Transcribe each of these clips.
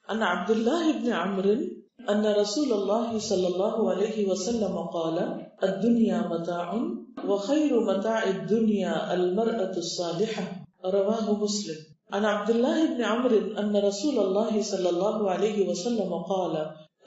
عن عبد الله بن عمرو أن رسول الله صلى الله عليه وسلم قال الدنيا متاع وخير متاع الدنيا المرأة الصالحة رواه مسلم. عن عبد الله بن عمرو أن رسول الله صلى الله عليه وسلم قال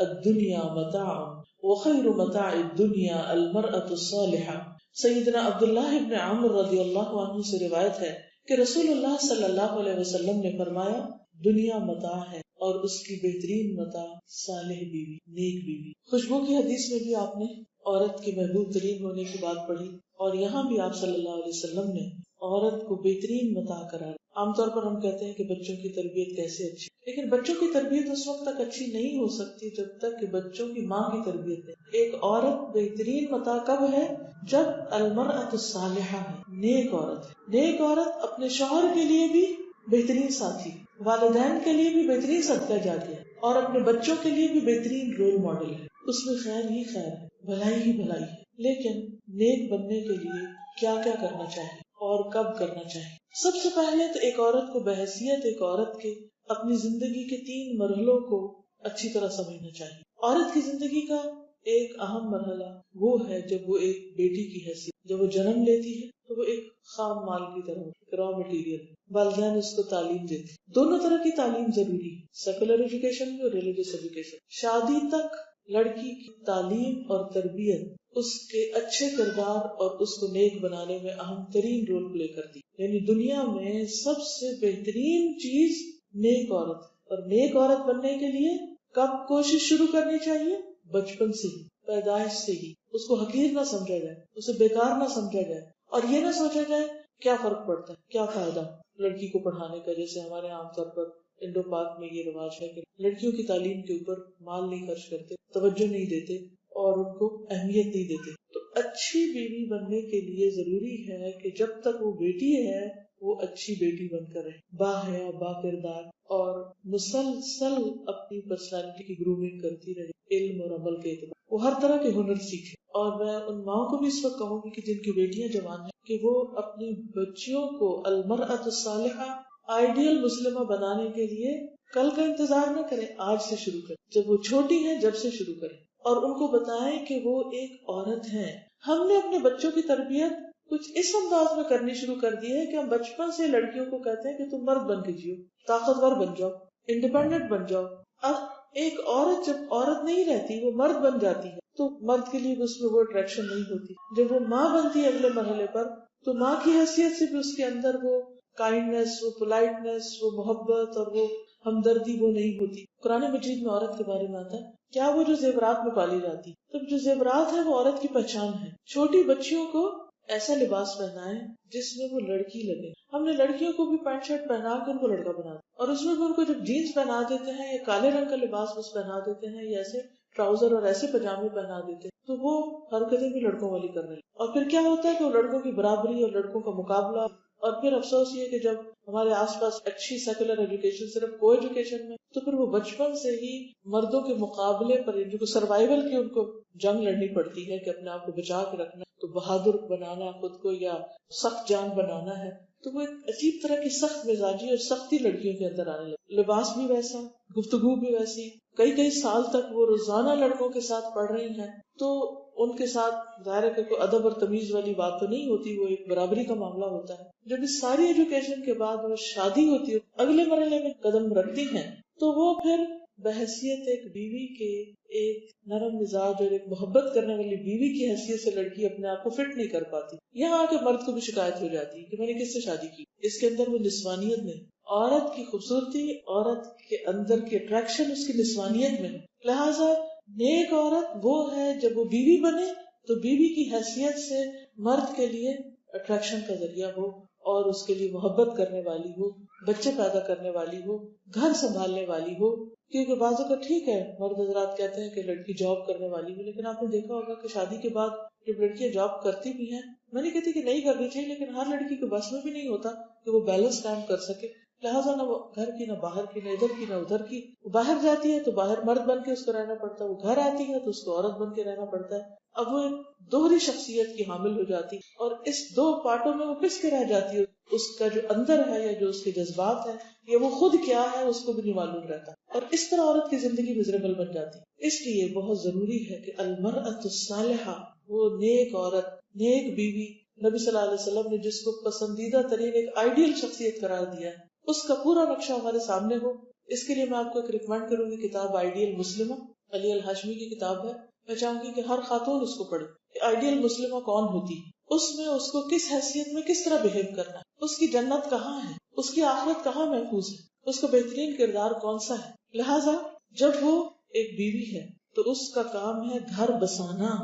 الدنيا متاع وخير متاع الدنيا المرأة الصالحة. سیدنا عبداللہ ابن عمرو رضی اللہ عنہ سے روایت ہے کہ رسول اللہ صلی اللہ علیہ وسلم نے فرمایا دنیا متاع ہے اور اس کی بہترین متاع صالح بیوی، نیک بیوی. خوشبو کی حدیث میں بھی آپ نے عورت کی محبوب ترین ہونے کی بات پڑھی، اور یہاں بھی آپ صلی اللہ علیہ وسلم نے عورت کو بہترین متاع قرار. عام طور پر ہم کہتے ہیں کہ بچوں کی تربیت کیسے اچھی، لیکن بچوں کی تربیت اس وقت تک اچھی نہیں ہو سکتی جب تک کہ بچوں کی ماں کی تربیت نہیں. ایک عورت بہترین متاع کب ہے؟ جب المرأۃ الصالحہ ہے، نیک عورت ہے. نیک عورت اپنے شوہر کے لیے بھی بہترین ساتھی، والدین کے لیے بھی بہترین صدقہ جاریہ ہے، اور اپنے بچوں کے لیے بھی بہترین رول ماڈل ہے. اس میں خیر ہی خیر ہے، بھلائی ہی بھلائی ہے. لیکن نیک بننے کے لیے کیا کیا کرنا چاہیے اور کب کرنا چاہیے؟ سب سے پہلے تو ایک عورت کو بحیثیت ایک عورت کے اپنی زندگی کے 3 مرحلوں کو اچھی طرح سمجھنا چاہیے. عورت کی زندگی کا ایک اہم مرحلہ وہ ہے جب وہ ایک بیٹی کی حیثیت، جب وہ جنم لیتی ہے تو وہ ایک خام مال کی طرح را مٹیریل، والدین اس کو تعلیم دیتے. دونوں طرح کی تعلیم ضروری ہے، سیکولر ایجوکیشن بھی اور ریلیجس ایجوکیشن. شادی تک لڑکی کی تعلیم اور تربیت اس کے اچھے کردار اور اس کو نیک بنانے میں اہم ترین رول پلے کرتی. یعنی دنیا میں سب سے بہترین چیز نیک عورت، اور نیک عورت بننے کے لیے کب کوشش شروع کرنی چاہیے؟ بچپن سے ہی، پیدائش سے ہی. اس کو حقیر نہ سمجھا جائے، اسے بیکار نہ سمجھا جائے، اور یہ نہ سوچا جائے کیا فرق پڑتا ہے، کیا فائدہ لڑکی کو پڑھانے کا. جیسے ہمارے عام طور پر انڈو پاک میں یہ رواج ہے کہ لڑکیوں کی تعلیم کے اوپر مال نہیں خرچ کرتے، توجہ نہیں دیتے اور ان کو اہمیت نہیں دیتے. تو اچھی بیوی بننے کے لیے ضروری ہے کہ جب تک وہ بیٹی ہے وہ اچھی بیٹی بن کر رہے، باحیا، با کردار، اور مسلسل اپنی پرسنالٹی کی گرومنگ کرتی رہے، علم اور عمل کے اعتبار وہ ہر طرح کے ہنر سیکھے. اور میں ان ماؤں کو بھی اس وقت کہوں گی کہ جن کی بیٹیاں جوان ہیں کہ وہ اپنی بچیوں کو المرأۃ الصالحہ، آئیڈیل مسلمہ بنانے کے لیے کل کا انتظار نہ کریں، آج سے شروع کریں. جب وہ چھوٹی ہیں جب سے شروع کریں، اور ان کو بتائیں کہ وہ ایک عورت ہیں. ہم نے اپنے بچوں کی تربیت کچھ اس انداز میں کرنی شروع کر دی ہے کہ ہم بچپن سے لڑکیوں کو کہتے ہیں کہ تم مرد بن کے جیو، طاقتور بن جاؤ، انڈیپینڈنٹ بن جاؤ. اب ایک عورت جب عورت نہیں رہتی، وہ مرد بن جاتی ہے، تو مرد کے لیے بھی اس میں وہ اٹریکشن نہیں ہوتی. جب وہ ماں بنتی ہے اگلے مرحلے پر، تو ماں کی حیثیت سے بھی اس کے اندر وہ کائنڈنس، وہ پولائٹنس، وہ محبت اور وہ ہمدردی وہ نہیں ہوتی. قرآن مجید میں عورت کے بارے میں آتا ہے کیا وہ جو زیورات میں پالی جاتی، تو جو زیورات ہے وہ عورت کی پہچان ہے. چھوٹی بچیوں کو ایسا لباس پہنائے جس میں وہ لڑکی لگے. ہم نے لڑکیوں کو بھی پینٹ شرٹ پہنا کے ان کو لڑکا بنا دیا، اور اس میں بھی ان کو جب جینس پہنا دیتے ہیں یا کالے رنگ کا لباس بس پہنا دیتے ہیں یا ایسے ٹراؤزر اور ایسے پجامے پہنا دیتے ہیں، تو وہ حرکتیں بھی لڑکوں والی کرنے لگے. اور پھر کیا ہوتا ہے کہ وہ لڑکوں کی برابری اور لڑکوں کا مقابلہ. اور پھر افسوس یہ کہ جب ہمارے آس پاس اچھی سیکولر ایجوکیشن صرف کو ایجوکیشن میں، تو پھر وہ بچپن سے ہی مردوں کے مقابلے پر جو سروائیول کی ان کو جنگ لڑنی پڑتی ہے کہ اپنے آپ کو بچا کے رکھنا، تو بہادر بنانا خود کو یا سخت جان بنانا ہے. تو وہ ایک عجیب طرح کی سخت مزاجی اور سختی لڑکیوں کے اندر آنے لگی. لباس بھی ویسا، گفتگو بھی ویسی. کئی سال تک وہ روزانہ لڑکوں کے ساتھ پڑھ رہی ہیں، تو ان کے ساتھ ظاہر ہے کہ کوئی ادب اور تمیز والی بات تو نہیں ہوتی، وہ ایک برابری کا معاملہ ہوتا ہے. جب اس ساری ایجوکیشن کے بعد وہ شادی ہوتی ہے، اگلے مرحلے میں قدم رکھتی ہیں، تو وہ پھر بحیثیت ایک بیوی کے، ایک نرم مزاج اور ایک محبت کرنے والی بیوی کی حیثیت سے لڑکی اپنے آپ کو فٹ نہیں کر پاتی. یہاں آ کے مرد کو بھی شکایت ہو جاتی ہے کہ میں نے کس سے شادی کی. اس کے اندر وہ نسوانیت نہیں. عورت کی خوبصورتی، عورت کے اندر کی اٹریکشن اس کی نسوانیت میں ہے. لہٰذا نیک عورت وہ ہے جب وہ بیوی بنے تو بیوی کی حیثیت سے مرد کے لیے اٹریکشن کا ذریعہ ہو، اور اس کے لیے محبت کرنے والی ہو، بچے پیدا کرنے والی ہو، گھر سنبھالنے والی ہو. کیونکہ بعض اوقات ٹھیک ہے مرد حضرات کہتے ہیں کہ لڑکی جاب کرنے والی ہو، لیکن آپ نے دیکھا ہوگا کہ شادی کے بعد جب لڑکیاں جاب کرتی بھی ہیں، میں نہیں کہتی کہ نہیں کرنی چاہیے، لیکن ہر لڑکی کے بس میں بھی نہیں ہوتا کہ وہ بیلنس قائم کر سکے. لہٰذا نہ وہ گھر کی، نہ باہر کی، نہ ادھر کی، نہ ادھر کی. وہ باہر جاتی ہے تو باہر مرد بن کے اس کو رہنا پڑتا ہے، وہ گھر آتی ہے تو اس کو عورت بن کے رہنا پڑتا ہے. اب وہ ایک دوہری شخصیت کی حامل ہو جاتی اور اس دو پارٹوں میں وہ پس کے رہ جاتی ہے. اس کا جو اندر ہے یا جو اس کے جذبات ہیں یا وہ خود کیا ہے اس کو بھی نہیں معلوم رہتا، اور اس طرح عورت کی زندگی مزریبل بن جاتی. اس لیے بہت ضروری ہے کہ المرأۃ الصالحہ، وہ نیک عورت، نیک بیوی، نبی صلی اللہ علیہ وسلم نے جس کو پسندیدہ ترین ایک آئیڈیل شخصیت قرار دیا ہے، اس کا پورا نقشہ ہمارے سامنے ہو. اس کے لیے میں آپ کو ایک ریکمینڈ کروں گی کتاب آئیڈیل مسلمہ، علی الہاشمی کی کتاب ہے. میں چاہوں گی کہ ہر خاتون اس کو پڑھے کہ آئیڈیل مسلمہ کون ہوتی ہے، اس میں اس کو کس حیثیت میں کس طرح بہیو کرنا ہے، اس کی جنت کہاں ہے، اس کی آخرت کہاں محفوظ ہے، اس کا بہترین کردار کون سا ہے. لہٰذا جب وہ ایک بیوی ہے تو اس کا کام ہے گھر بسانا.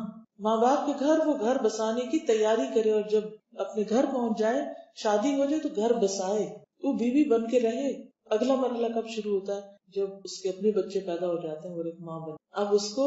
ماں باپ کے گھر، وہ گھر بسانے کی تیاری کرے، اور جب اپنے گھر پہنچ جائے، شادی ہو جائے تو گھر بسائے، وہ بیوی بن کے رہے. اگلا مرحلہ کب شروع ہوتا ہے؟ جب اس کے اپنے بچے پیدا ہو جاتے ہیں اور ایک ماں بن، اب اس کو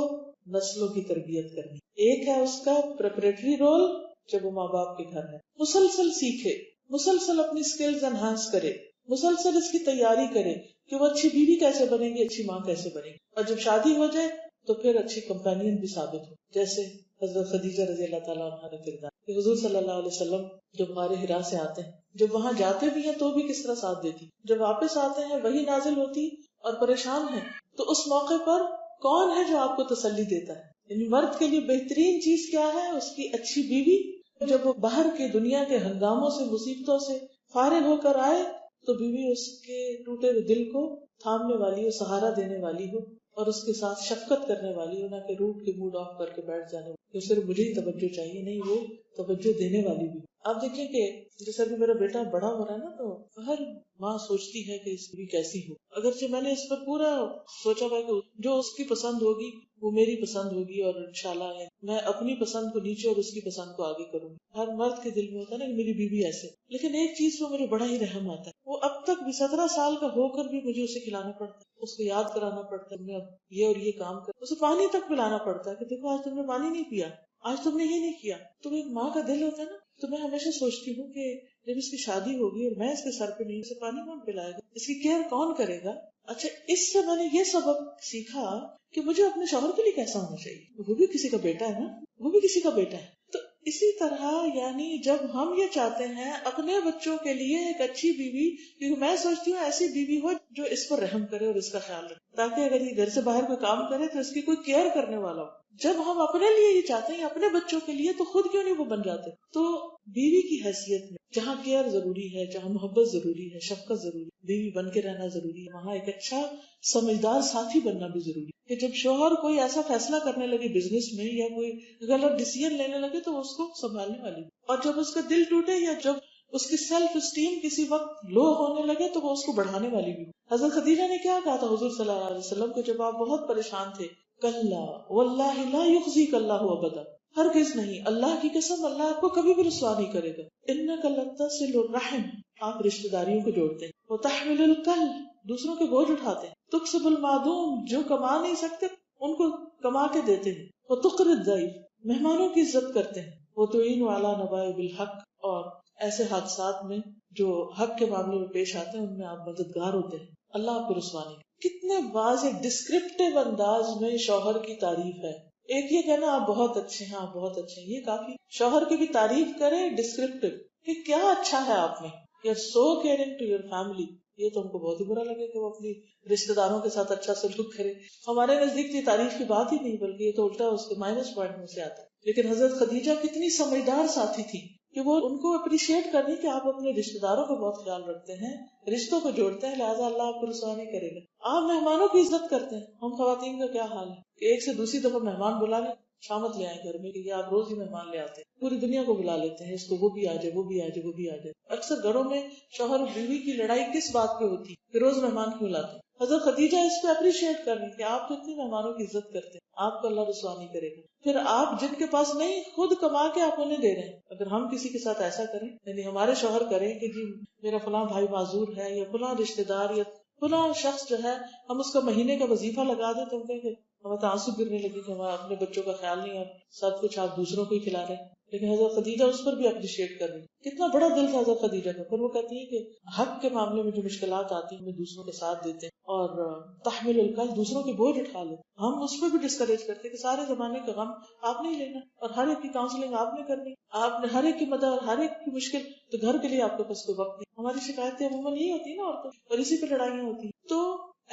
نسلوں کی تربیت کرنی. ایک ہے اس کا پریپریٹری رول جب وہ ماں باپ کے گھر ہے، مسلسل سیکھے، مسلسل اپنی سکلز انہانس کرے، مسلسل اس کی تیاری کرے کہ وہ اچھی بیوی کیسے بنے گی، اچھی ماں کیسے بنے گی، اور جب شادی ہو جائے تو پھر اچھی کمپینین بھی ثابت ہو. جیسے حضرت خدیجہ رضی اللہ تعالیٰ عنہا کا کردار کہ حضور صلی اللہ علیہ وسلم جب غار حرا سے آتے ہیں، جب وہاں جاتے بھی ہیں تو بھی کس طرح ساتھ دیتی، جب واپس آتے ہیں وہی نازل ہوتی اور پریشان ہیں، تو اس موقع پر کون ہے جو آپ کو تسلی دیتا ہے؟ یعنی مرد کے لیے بہترین چیز کیا ہے؟ اس کی اچھی بیوی. جب وہ باہر کے دنیا کے ہنگاموں سے، مصیبتوں سے فارغ ہو کر آئے تو بیوی اس کے ٹوٹے ہوئے دل کو تھامنے والی ہو، سہارا دینے والی ہو، اور اس کے ساتھ شفقت کرنے والی ہو، نہ کہ روٹ کے موڈ آف کر کے بیٹھ جانے والی، صرف مجھے ہی توجہ چاہیے، نہیں، وہ توجہ دینے والی بھی. آپ دیکھیں کہ جیسے ابھی میرا بیٹا بڑا ہو رہا ہے نا، تو ہر ماں سوچتی ہے کہ اس کی کیسی ہو. اگرچہ میں نے اس پر پورا سوچا ہوا کہ جو اس کی پسند ہوگی وہ میری پسند ہوگی، اور انشاءاللہ میں اپنی پسند کو نیچے اور اس کی پسند کو آگے کروں گی. ہر مرد کے دل میں ہوتا ہے نا کہ میری بیوی ایسے. لیکن ایک چیز پہ مجھے بڑا ہی رحم آتا ہے، وہ اب تک بھی 17 سال کا ہو کر بھی مجھے اسے کھلانا پڑتا ہے، اس کو یاد کرانا پڑتا ہے، اب یہ اور یہ کام کر، اسے پانی تک پلانا پڑتا ہے کہ دیکھو آج تم نے پانی نہیں پیا، آج تم نے یہ نہیں کیا. تو ایک ماں کا دل ہوتا ہے نا. تو میں ہمیشہ سوچتی ہوں کہ جب اس کی شادی ہوگی اور میں اس کے سر پہ نہیں، اسے پانی کون پلائے گا، اس کی کیئر کون کرے گا. اچھا، اس سے میں نے یہ سبق سیکھا کہ مجھے اپنے شوہر کے لیے کیسا ہونا چاہیے، وہ بھی کسی کا بیٹا ہے نا، وہ بھی کسی کا بیٹا ہے. تو اسی طرح یعنی جب ہم یہ چاہتے ہیں اپنے بچوں کے لیے ایک اچھی بیوی، کیونکہ میں سوچتی ہوں ایسی بیوی ہو جو اس پر رحم کرے اور اس کا خیال رکھے، تاکہ اگر یہ گھر سے باہر کوئی کام کرے تو اس کی کوئی کیئر کرنے والا ہو. جب ہم اپنے لیے یہ چاہتے ہیں اپنے بچوں کے لیے، تو خود کیوں نہیں وہ بن جاتے. تو بیوی کی حیثیت میں جہاں کیئر ضروری ہے، جہاں محبت ضروری ہے، شفقت ضروری ہے، بیوی بن کے رہنا ضروری ہے. وہاں ایک اچھا سمجھدار ساتھی بننا بھی ضروری ہے کہ جب شوہر کوئی ایسا فیصلہ کرنے لگے بزنس میں یا کوئی غلط ڈیسیژن لینے لگے تو اس کو سنبھالنے والی، اور جب اس کا دل ٹوٹے یا جب اس کی سیلف اسٹیم کسی وقت لو ہونے لگے تو وہ اس کو بڑھانے والی بھی. حضرت خدیجہ نے کیا کہا تھا حضور صلی اللہ علیہ وسلم کو جب آپ بہت پریشان تھے؟ کلا واللہ لا یخزیک اللہ ابدا، ہرگز نہیں، اللہ کی قسم اللہ آپ کو کبھی بھی رسوا نہیں کرے گا. انک لتصل الرحم، آپ رشتہ داریوں کو جوڑتے ہیں. وتحمل الکل، دوسروں کے بوجھ اٹھاتے ہیں. تکسب المعدوم، جو کما نہیں سکتے ان کو کما کے دیتے ہیں. وتقر الضیف، مہمانوں کی عزت کرتے ہیں. وتعین علی نوائب الحق، اور ایسے حادثات میں جو حق کے معاملے میں پیش آتے ہیں ان میں آپ مددگار ہوتے ہیں. اللہ آپ کو رسوا نہیں. کتنے واضح ڈسکرپٹیو انداز میں شوہر کی تعریف ہے. ایک یہ کہنا آپ بہت اچھے ہیں، آپ بہت اچھے ہیں، یہ کافی. شوہر کی بھی تعریف کریں ڈسکرپٹیو کہ کیا اچھا ہے آپ میں. You are so caring to your family. یہ تو ہم کو بہت ہی برا لگے کہ وہ اپنی رشتہ داروں کے ساتھ اچھا سلوک کرے. ہمارے نزدیک یہ تعریف کی بات ہی نہیں، بلکہ یہ تو الٹا اس کے مائنس پوائنٹ میں سے آتا ہے. لیکن حضرت خدیجہ کتنی سمجھدار ساتھی تھی کہ وہ ان کو اپریشیٹ کرنی کہ آپ اپنے رشتہ داروں کا بہت خیال رکھتے ہیں، رشتوں کو جوڑتے ہیں، لہٰذا اللہ آپ کو رسوا نہیں کرے گا. آپ مہمانوں کی عزت کرتے ہیں. ہم خواتین کا کیا حال ہے کہ ایک سے دوسری دفعہ مہمان بلا لیں، شامت لے آئیں گھر میں کہ آپ روز ہی مہمان لے آتے ہیں، پوری دنیا کو بلا لیتے ہیں، اس کو وہ بھی آ جائے، وہ بھی آ جائے، وہ بھی آ جائے. اکثر گھروں میں شوہر اور بیوی کی لڑائی کس بات پہ ہوتی ہے کہ روز مہمان کیوں لاتے ہیں. حضرت خدیجہ اس پہ اپریشیٹ کر رہی کہ آپ کتنی مہمانوں کی عزت کرتے ہیں، آپ کو اللہ رسوا نہیں کرے گا. پھر آپ جن کے پاس نہیں خود کما کے آپ انہیں دے رہے ہیں. اگر ہم کسی کے ساتھ ایسا کریں، یعنی ہمارے شوہر کریں کہ جی میرا فلاں بھائی معذور ہے یا فلاں رشتے دار یا فلاں شخص جو ہے، ہم اس کا مہینے کا وظیفہ لگا دیں تو ہم کہیں کہ ہمیں تو آنسو گرنے لگے کہ ہمارے اپنے بچوں کا خیال نہیں اور سب کچھ آپ دوسروں کو ہی کھلا رہے ہیں. لیکن حضرت خدیجہ اس پر بھی اپریشیٹ کر رہی، کتنا بڑا دل تھا حضرت خدیجہ کا. پھر وہ کہتی ہے کہ حق کے معاملے میں جو مشکلات آتی ہیں ہمیں دوسروں کے ساتھ دیتے ہیں، اور تحمل الکل دوسروں کے بوجھ اٹھا لیتے. ہم اس پہ بھی ڈسکریج کرتے کہ سارے زمانے کا غم آپ نہیں لینا، اور ہر ایک کی کاؤنسلنگ آپ نے کرنی، آپ نے ہر ایک کی مدد اور ہر ایک کی مشکل، تو گھر کے لیے آپ کے پاس کوئی وقت نہیں. ہماری شکایتیں عموماً یہی ہوتی ہیں نا عورتوں، اور اسی پہ لڑائیاں ہوتی ہیں. تو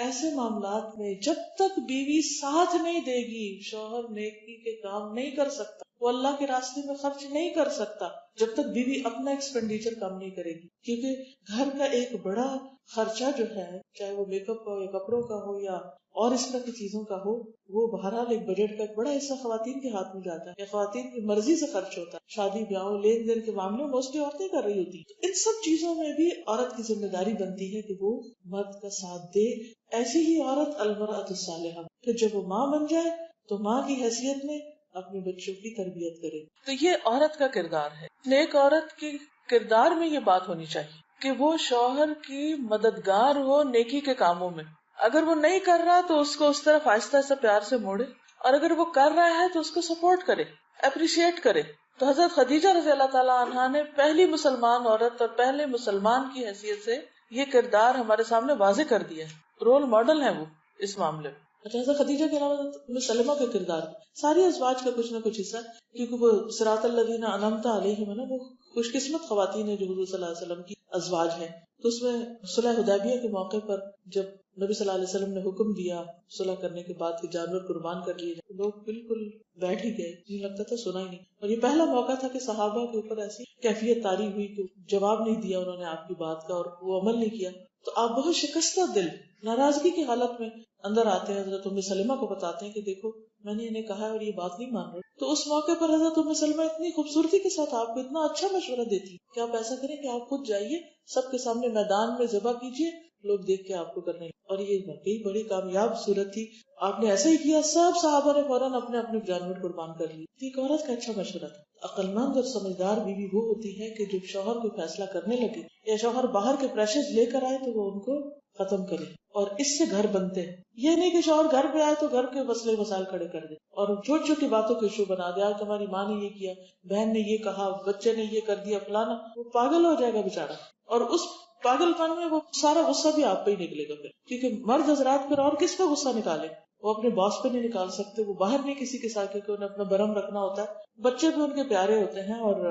ایسے معاملات میں جب تک بیوی ساتھ نہیں دے گی، شوہر نیکی کے کام نہیں کر سکتا، وہ اللہ کے راستے میں خرچ نہیں کر سکتا جب تک بیوی اپنا ایکسپینڈیچر کم نہیں کرے گی. کیونکہ گھر کا ایک بڑا خرچہ جو ہے، چاہے وہ میک اپ کا ہو یا کپڑوں کا ہو یا اور اس طرح کی چیزوں کا ہو، وہ بہرحال ایک بجٹ کا ایک بڑا حصہ خواتین کے ہاتھ میں جاتا ہے یا خواتین کی مرضی سے خرچ ہوتا ہے. شادی بیاہوں لین دین کے معاملے موسٹلی عورتیں کر رہی ہوتی ہیں. ان سب چیزوں میں بھی عورت کی ذمہ داری بنتی ہے کہ وہ مرد کا ساتھ دے. ایسی ہی عورت المرأۃ الصالحہ، پھر جب وہ ماں بن جائے تو ماں کی حیثیت میں اپنے بچوں کی تربیت کرے. تو یہ عورت کا کردار ہے. نیک عورت کی کردار میں یہ بات ہونی چاہیے کہ وہ شوہر کی مددگار ہو نیکی کے کاموں میں. اگر وہ نہیں کر رہا تو اس کو اس طرف آہستہ آہستہ پیار سے موڑے، اور اگر وہ کر رہا ہے تو اس کو سپورٹ کرے، اپریشیٹ کرے. تو حضرت خدیجہ رضی اللہ تعالیٰ عنہا نے پہلی مسلمان عورت اور پہلے مسلمان کی حیثیت سے یہ کردار ہمارے سامنے واضح کر دیا ہے. رول ماڈل ہے وہ اس معاملے میں. اچھا، حضرت خدیجہ کے علاوہ ام سلمہ کا کردار ساری ازواج کا کچھ نہ کچھ حصہ، کیونکہ وہ صراط الذین انعمت علیہم ہے نا، وہ خوش قسمت خواتین ہیں جو حضور صلی اللہ علیہ وسلم کی ازواج ہیں. تو اس میں صلح حدیبیہ کے موقع پر جب نبی صلی اللہ علیہ وسلم نے حکم دیا صلح کرنے کے بعد کہ جانور قربان کر لیے جائیں، لوگ بالکل بیٹھ ہی گئے، مجھے لگتا تھا سنا ہی نہیں. اور یہ پہلا موقع تھا کہ صحابہ کے اوپر ایسی کیفیت طاری ہوئی کہ جواب نہیں دیا انہوں نے آپ کی بات کا اور وہ عمل نہیں کیا. تو آپ بہت شکستہ دل ناراضگی کی حالت میں اندر آتے ہیں، حضرت ام سلمہ کو بتاتے ہیں کہ دیکھو میں نے انہیں کہا اور یہ بات نہیں مان رہے. تو اس موقع پر حضرت ام سلمہ اتنی خوبصورتی کے ساتھ آپ کو اتنا اچھا مشورہ دیتی کہ آپ ایسا کریں کہ آپ خود جائیے سب کے سامنے میدان میں ذبح کیجیے، لوگ دیکھ کے آپ کو کرنے. اور یہ واقعی بڑی کامیاب صورت تھی. آپ نے ایسا ہی کیا، سب صحابہ نے فوراً اپنے اپنے جانور قربان کر لیے. ایک عورت کا اچھا مشورہ تھا. عقلمند اور سمجھدار بیوی وہ ہوتی ہے کہ جب شوہر کو فیصلہ کرنے لگے یا شوہر باہر کے پریشرز لے کر آئے تو وہ ان کو ختم کرے، اور اس سے گھر بنتے ہیں. یہ نہیں کہ شوہر گھر پہ آئے تو گھر کے مسئلے مسائل کھڑے کر دے اور چھوٹی چھوٹی باتوں کو ایشو بنا دے. آج تمہاری ماں نے یہ کیا، بہن نے یہ کہا، بچے نے یہ کر دیا، فلانا. وہ پاگل ہو جائے گا بےچارا، اور اس پاگل پن میں وہ سارا غصہ بھی آپ پہ ہی نکلے گا. پھر کیونکہ مرد حضرات پھر اور کس پہ غصہ نکالے؟ وہ اپنے باس پہ نہیں نکال سکتے، وہ باہر نہیں کسی کے ساتھ، کیونکہ انہیں اپنا برم رکھنا ہوتا ہے. بچے بھی ان کے پیارے ہوتے ہیں اور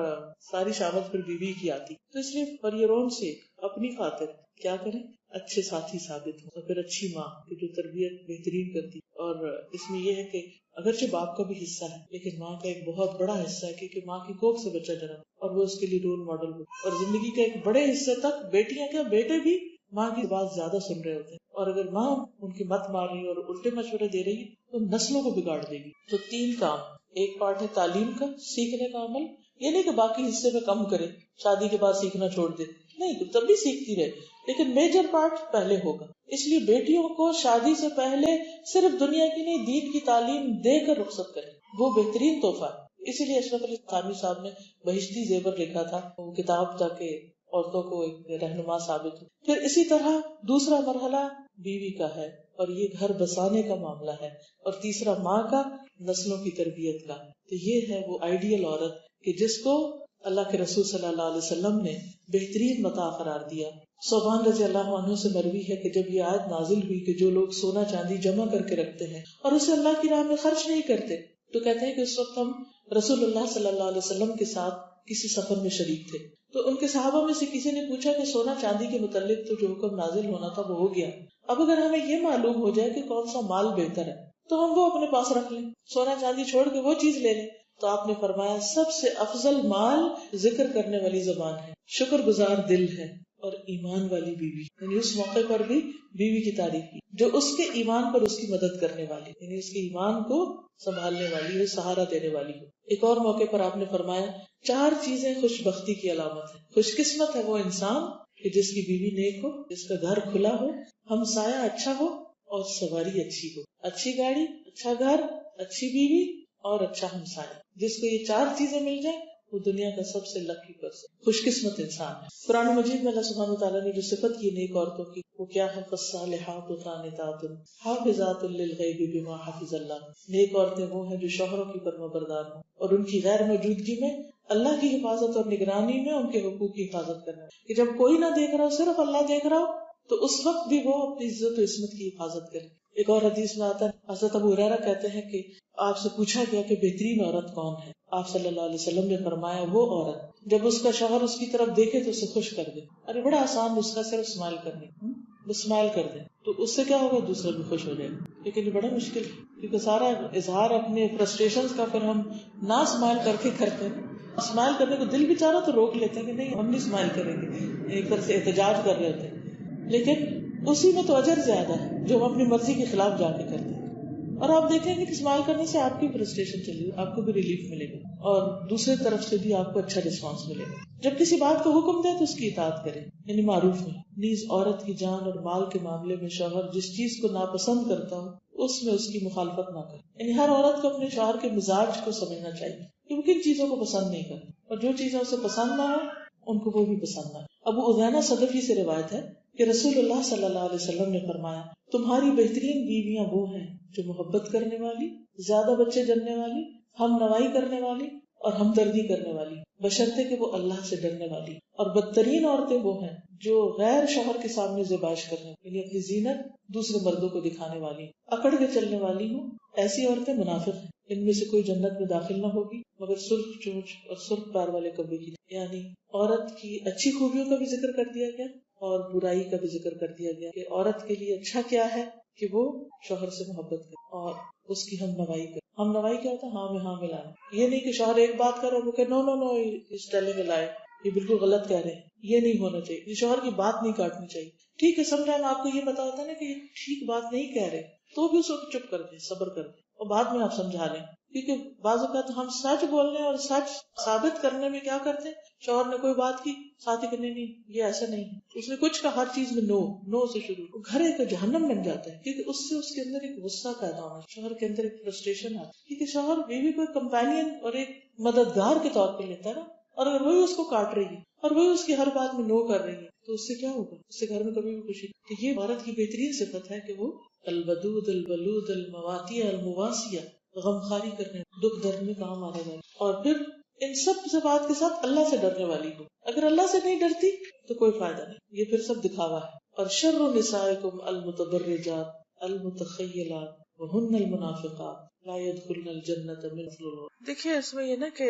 ساری شامت پھر بیوی کی آتی. تو اس لیے فار یور اون سیک، اپنی خاطر کیا کریں، اچھے ساتھی ثابت ہوں، اور پھر اچھی ماں کہ جو تربیت بہترین کرتی. اور اس میں یہ ہے کہ اگرچہ باپ کا بھی حصہ ہے لیکن ماں کا ایک بہت بڑا حصہ ہے، کیونکہ ماں کی کوکھ سے بچہ جنم اور وہ اس کے لیے رول ماڈل ہو. اور زندگی کے ایک بڑے حصے تک بیٹیاں کیا بیٹے بھی ماں کی بات زیادہ سن رہے ہوتے ہیں، اور اگر ماں ان کی مت مار رہی اور الٹے مشورے دے رہی تو نسلوں کو بگاڑ دے گی. تو 3 کام، ایک پارٹ ہے تعلیم کا، سیکھنے کا عمل. یہ نہیں کہ باقی حصے میں کم کرے، شادی کے بعد سیکھنا چھوڑ دے، نہیں، تو تب بھی سیکھتی رہے، لیکن میجر پارٹ پہلے ہوگا. اس لیے بیٹیوں کو شادی سے پہلے صرف دنیا کی نہیں دین کی تعلیم دے کر رخصت کریں، وہ بہترین تحفہ ہے. اسی لیے اشرف علی تھانوی صاحب نے بہشتی زیور لکھا تھا، وہ کتاب تاکہ عورتوں کو ایک رہنما ثابت ہو. پھر اسی طرح دوسرا مرحلہ بیوی کا ہے اور یہ گھر بسانے کا معاملہ ہے، اور تیسرا ماں کا، نسلوں کی تربیت کا. تو یہ ہے وہ آئیڈیل عورت کہ جس کو اللہ کے رسول صلی اللہ علیہ وسلم نے بہترین متاع قرار دیا. صوبان رضی اللہ عنہ سے مروی ہے کہ جب یہ آیت نازل ہوئی کہ جو لوگ سونا چاندی جمع کر کے رکھتے ہیں اور اسے اللہ کی راہ میں خرچ نہیں کرتے، تو کہتے ہیں کہ اس وقت ہم رسول اللہ صلی اللہ علیہ وسلم کے ساتھ کسی سفر میں شریک تھے. تو ان کے صحابہ میں سے کسی نے پوچھا کہ سونا چاندی کے متعلق تو جو حکم نازل ہونا تھا وہ ہو گیا، اب اگر ہمیں یہ معلوم ہو جائے کہ کون سا مال بہتر ہے تو ہم وہ اپنے پاس رکھ لیں، سونا چاندی چھوڑ کے وہ چیز لے لیں. تو آپ نے فرمایا سب سے افضل مال ذکر کرنے والی زبان ہے، شکر گزار دل ہے، اور ایمان والی بیوی. یعنی اس موقع پر بھی بیوی کی تعریف کی جو اس کے ایمان پر اس کی مدد کرنے والی، یعنی اس کے ایمان کو سنبھالنے والی ہے، سہارا دینے والی ہو. ایک اور موقع پر آپ نے فرمایا 4 چیزیں خوش بختی کی علامت ہے. خوش قسمت ہے وہ انسان کہ جس کی بیوی نیک ہو، جس کا گھر کھلا ہو، ہمسایہ اچھا ہو اور سواری اچھی ہو. اچھی گاڑی، اچھا گھر، اچھی بیوی اور اچھا ہمسایہ. جس کو یہ 4 چیزیں مل جائیں وہ دنیا کا سب سے لکی پرسن، خوش قسمت انسان ہے. قرآن مجید میں اللہ سبحانہ وتعالیٰ نے جو صفت کی نیک عورتوں کی وہ کیا ہے؟ فالصالحات قانتات حافظات للغیب بما حفظ اللہ. نیک عورتیں وہ ہیں جو شوہروں کی فرما بردار ہوں اور ان کی غیر موجودگی میں اللہ کی حفاظت اور نگرانی میں ان کے حقوق کی حفاظت کرنا کہ جب کوئی نہ دیکھ رہا ہو، صرف اللہ دیکھ رہا ہو، تو اس وقت بھی وہ اپنی عزت و عصمت کی حفاظت کرے. ایک اور حدیث میں آتا ہے، حضرت ابو ہریرہ کہتے ہیں کہ آپ سے پوچھا گیا کہ بہترین عورت کون ہے؟ آپ صلی اللہ علیہ وسلم نے فرمایا وہ عورت جب اس کا شوہر اس کی طرف دیکھے تو اسے خوش کر دے. ارے بڑا آسان نسخہ، صرف اسمائل کرنے، بس اسمائل کر دے تو اس سے کیا ہوگا، دوسرا بھی خوش ہو جائے گا. لیکن یہ بڑا مشکل ہے کیونکہ سارا اظہار اپنے فرسٹریشنز کا پھر ہم نہ اسمائل کر کے کرتے ہیں. اسمائل کرنے کو دل بھی چاہ رہا تو روک لیتے ہیں کہ نہیں ہم نہیں اسمائل کریں گے، ایک طرح سے احتجاج کر رہے ہوتے ہیں. لیکن اسی میں تو اجر زیادہ ہے جو ہم اپنی مرضی کے خلاف جا کے کرتے ہیں. اور آپ دیکھیں گے کہ اسمائل کرنے سے آپ کی فرسٹریشن چلی گی، آپ کو بھی ریلیف ملے گا اور دوسرے طرف سے بھی آپ کو اچھا رسپانس ملے گا. جب کسی بات کو حکم دے تو اس کی اطاعت کرے، یعنی معروف میں. نیز عورت کی جان اور مال کے معاملے میں شوہر جس چیز کو ناپسند کرتا ہو اس میں اس کی مخالفت نہ کرے. یعنی ہر عورت کو اپنے شوہر کے مزاج کو سمجھنا چاہیے کہ وہ کن چیزوں کو پسند نہیں کرتا، اور جو چیزیں اسے پسند نہ ہو ان کو وہ بھی پسند نہ ہو. ابو عدینہ صدفی سے روایت ہے کہ رسول اللہ صلی اللہ علیہ وسلم نے فرمایا تمہاری بہترین بیویاں وہ ہیں جو محبت کرنے والی، زیادہ بچے جننے والی، ہم نوائی کرنے والی اور ہمدردی کرنے والی، بشرطے کہ وہ اللہ سے ڈرنے والی. اور بدترین عورتیں وہ ہیں جو غیر شوہر کے سامنے زیبائش کرنے، یعنی اپنی زینت دوسرے مردوں کو دکھانے والی، اکڑ کے چلنے والی ہوں. ایسی عورتیں منافق ہیں، ان میں سے کوئی جنت میں داخل نہ ہوگی مگر سرخ چونچ اور سرخ پار والے کبے کی. یعنی عورت کی اچھی خوبیوں کا بھی ذکر کر دیا گیا اور برائی کا بھی ذکر کر دیا گیا کہ عورت کے لیے اچھا کیا ہے کہ وہ شوہر سے محبت کرے اور اس کی ہم نوائی کرے. ہم نوائی کیا ہوتا ہے؟ ہاں میں ہاں ملائے. یہ نہیں کہ شوہر ایک بات کرے اور وہ کہ نو نو نو اس ٹیلنگ ملائے، یہ بالکل غلط کہہ رہے ہیں. یہ نہیں ہونا چاہیے. یہ شوہر کی بات نہیں کاٹنی چاہیے. ٹھیک ہے سم ٹائم آپ کو یہ پتا ہوتا ہے نا کہ یہ ٹھیک بات نہیں کہہ رہے تو بھی اس وقت چپ کر دیں، صبر کر دیں اور بعد میں آپ سمجھا لیں. کیونکہ بعض اوقات ہم سچ بولنے اور سچ ثابت کرنے میں کیا کرتے ہیں، شوہر نے کوئی بات کی ساتھ ہی کرنے نہیں یہ ایسا نہیں، اس نے کچھ کہا ہر چیز میں نو نو سے شروع، گھر ایک جہنم بن جاتا ہے. کیونکہ اس سے اس کے اندر ایک غصہ پیدا ہونا، شوہر کے اندر ایک فرسٹریشن آتی ہے. کیونکہ شوہر بیوی کو ایک کمپینین اور ایک مددگار کے طور پہ لیتا ہے نا، اور اگر وہی اس کو کاٹ رہی ہے اور وہی اس کی ہر بات میں نو کر رہی ہے تو اس سے کیا ہوگا، اس سے گھر میں کبھی بھی خوشی. تو یہ عورت کی بہترین صفت ہے کہ وہ الودود البلود المواتیہ المواسیہ، غمخاری کرنے، دکھ درد میں کام آنے والی، اور پھر ان سب صفات کے ساتھ اللہ سے ڈرنے والی ہو. اگر اللہ سے نہیں ڈرتی تو کوئی فائدہ نہیں، یہ پھر سب دکھاوا ہے. اور شر نسائکم المتبرجات المتخیلات وہن المنافقات لا يدخلن الجنۃ من فضل. دیکھیے اس میں یہ نا کہ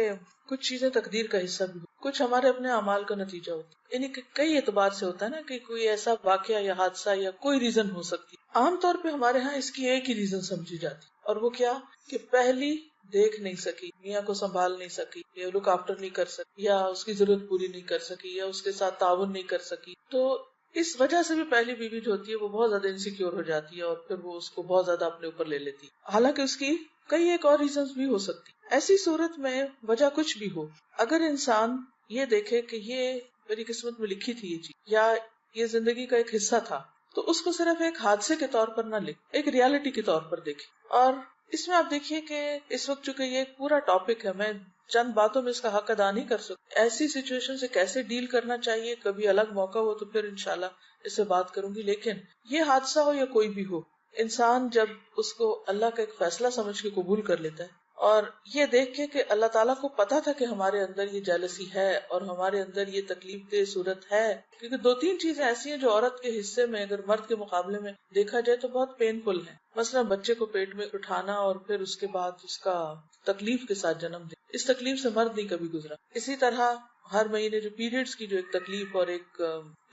کچھ چیزیں تقدیر کا حصہ بھی، کچھ ہمارے اپنے اعمال کا نتیجہ ہوتا ہے. یعنی کہ کئی اعتبار سے ہوتا ہے نا کہ کوئی ایسا واقعہ یا حادثہ یا کوئی ریزن ہو سکتی. عام طور پہ ہمارے ہاں اس کی ایک ہی ریزن سمجھی جاتی، اور وہ کیا کہ پہلی دیکھ نہیں سکی، میاں کو سنبھال نہیں سکی، یا لک آفٹر نہیں کر سکی، یا اس کی ضرورت پوری نہیں کر سکی، یا اس کے ساتھ تعاون نہیں کر سکی. تو اس وجہ سے بھی پہلی بیوی جو ہوتی ہے وہ بہت زیادہ انسیکیور ہو جاتی ہے اور پھر وہ اس کو بہت زیادہ اپنے اوپر لے لیتی ہے، حالانکہ اس کی کئی ایک اور ریزنز بھی ہو سکتی. ایسی صورت میں وجہ کچھ بھی ہو، اگر انسان یہ دیکھے کہ یہ میری قسمت میں لکھی تھی یہ چیز، یا یہ زندگی کا ایک حصہ تھا، تو اس کو صرف ایک حادثے کے طور پر نہ لے، ایک ریالٹی کے طور پر دیکھے. اور اس میں آپ دیکھیے کہ اس وقت چونکہ یہ ایک پورا ٹاپک ہے، میں چند باتوں میں اس کا حق ادا نہیں کر سکتی. ایسی سچویشن سے کیسے ڈیل کرنا چاہیے، کبھی الگ موقع ہو تو پھر انشاءاللہ اس سے بات کروں گی. لیکن یہ حادثہ ہو یا کوئی بھی ہو، انسان جب اس کو اللہ کا ایک فیصلہ سمجھ کے قبول کر لیتا ہے اور یہ دیکھ کے کہ اللہ تعالیٰ کو پتا تھا کہ ہمارے اندر یہ جیلسی ہے اور ہمارے اندر یہ تکلیف دہ صورت ہے، کیونکہ دو تین چیزیں ایسی ہیں جو عورت کے حصے میں اگر مرد کے مقابلے میں دیکھا جائے تو بہت پین فل ہے. مثلا بچے کو پیٹ میں اٹھانا اور پھر اس کے بعد اس کا تکلیف کے ساتھ جنم دے، اس تکلیف سے مرد نہیں کبھی گزرا. اسی طرح ہر مہینے جو پیریڈز کی جو ایک تکلیف اور ایک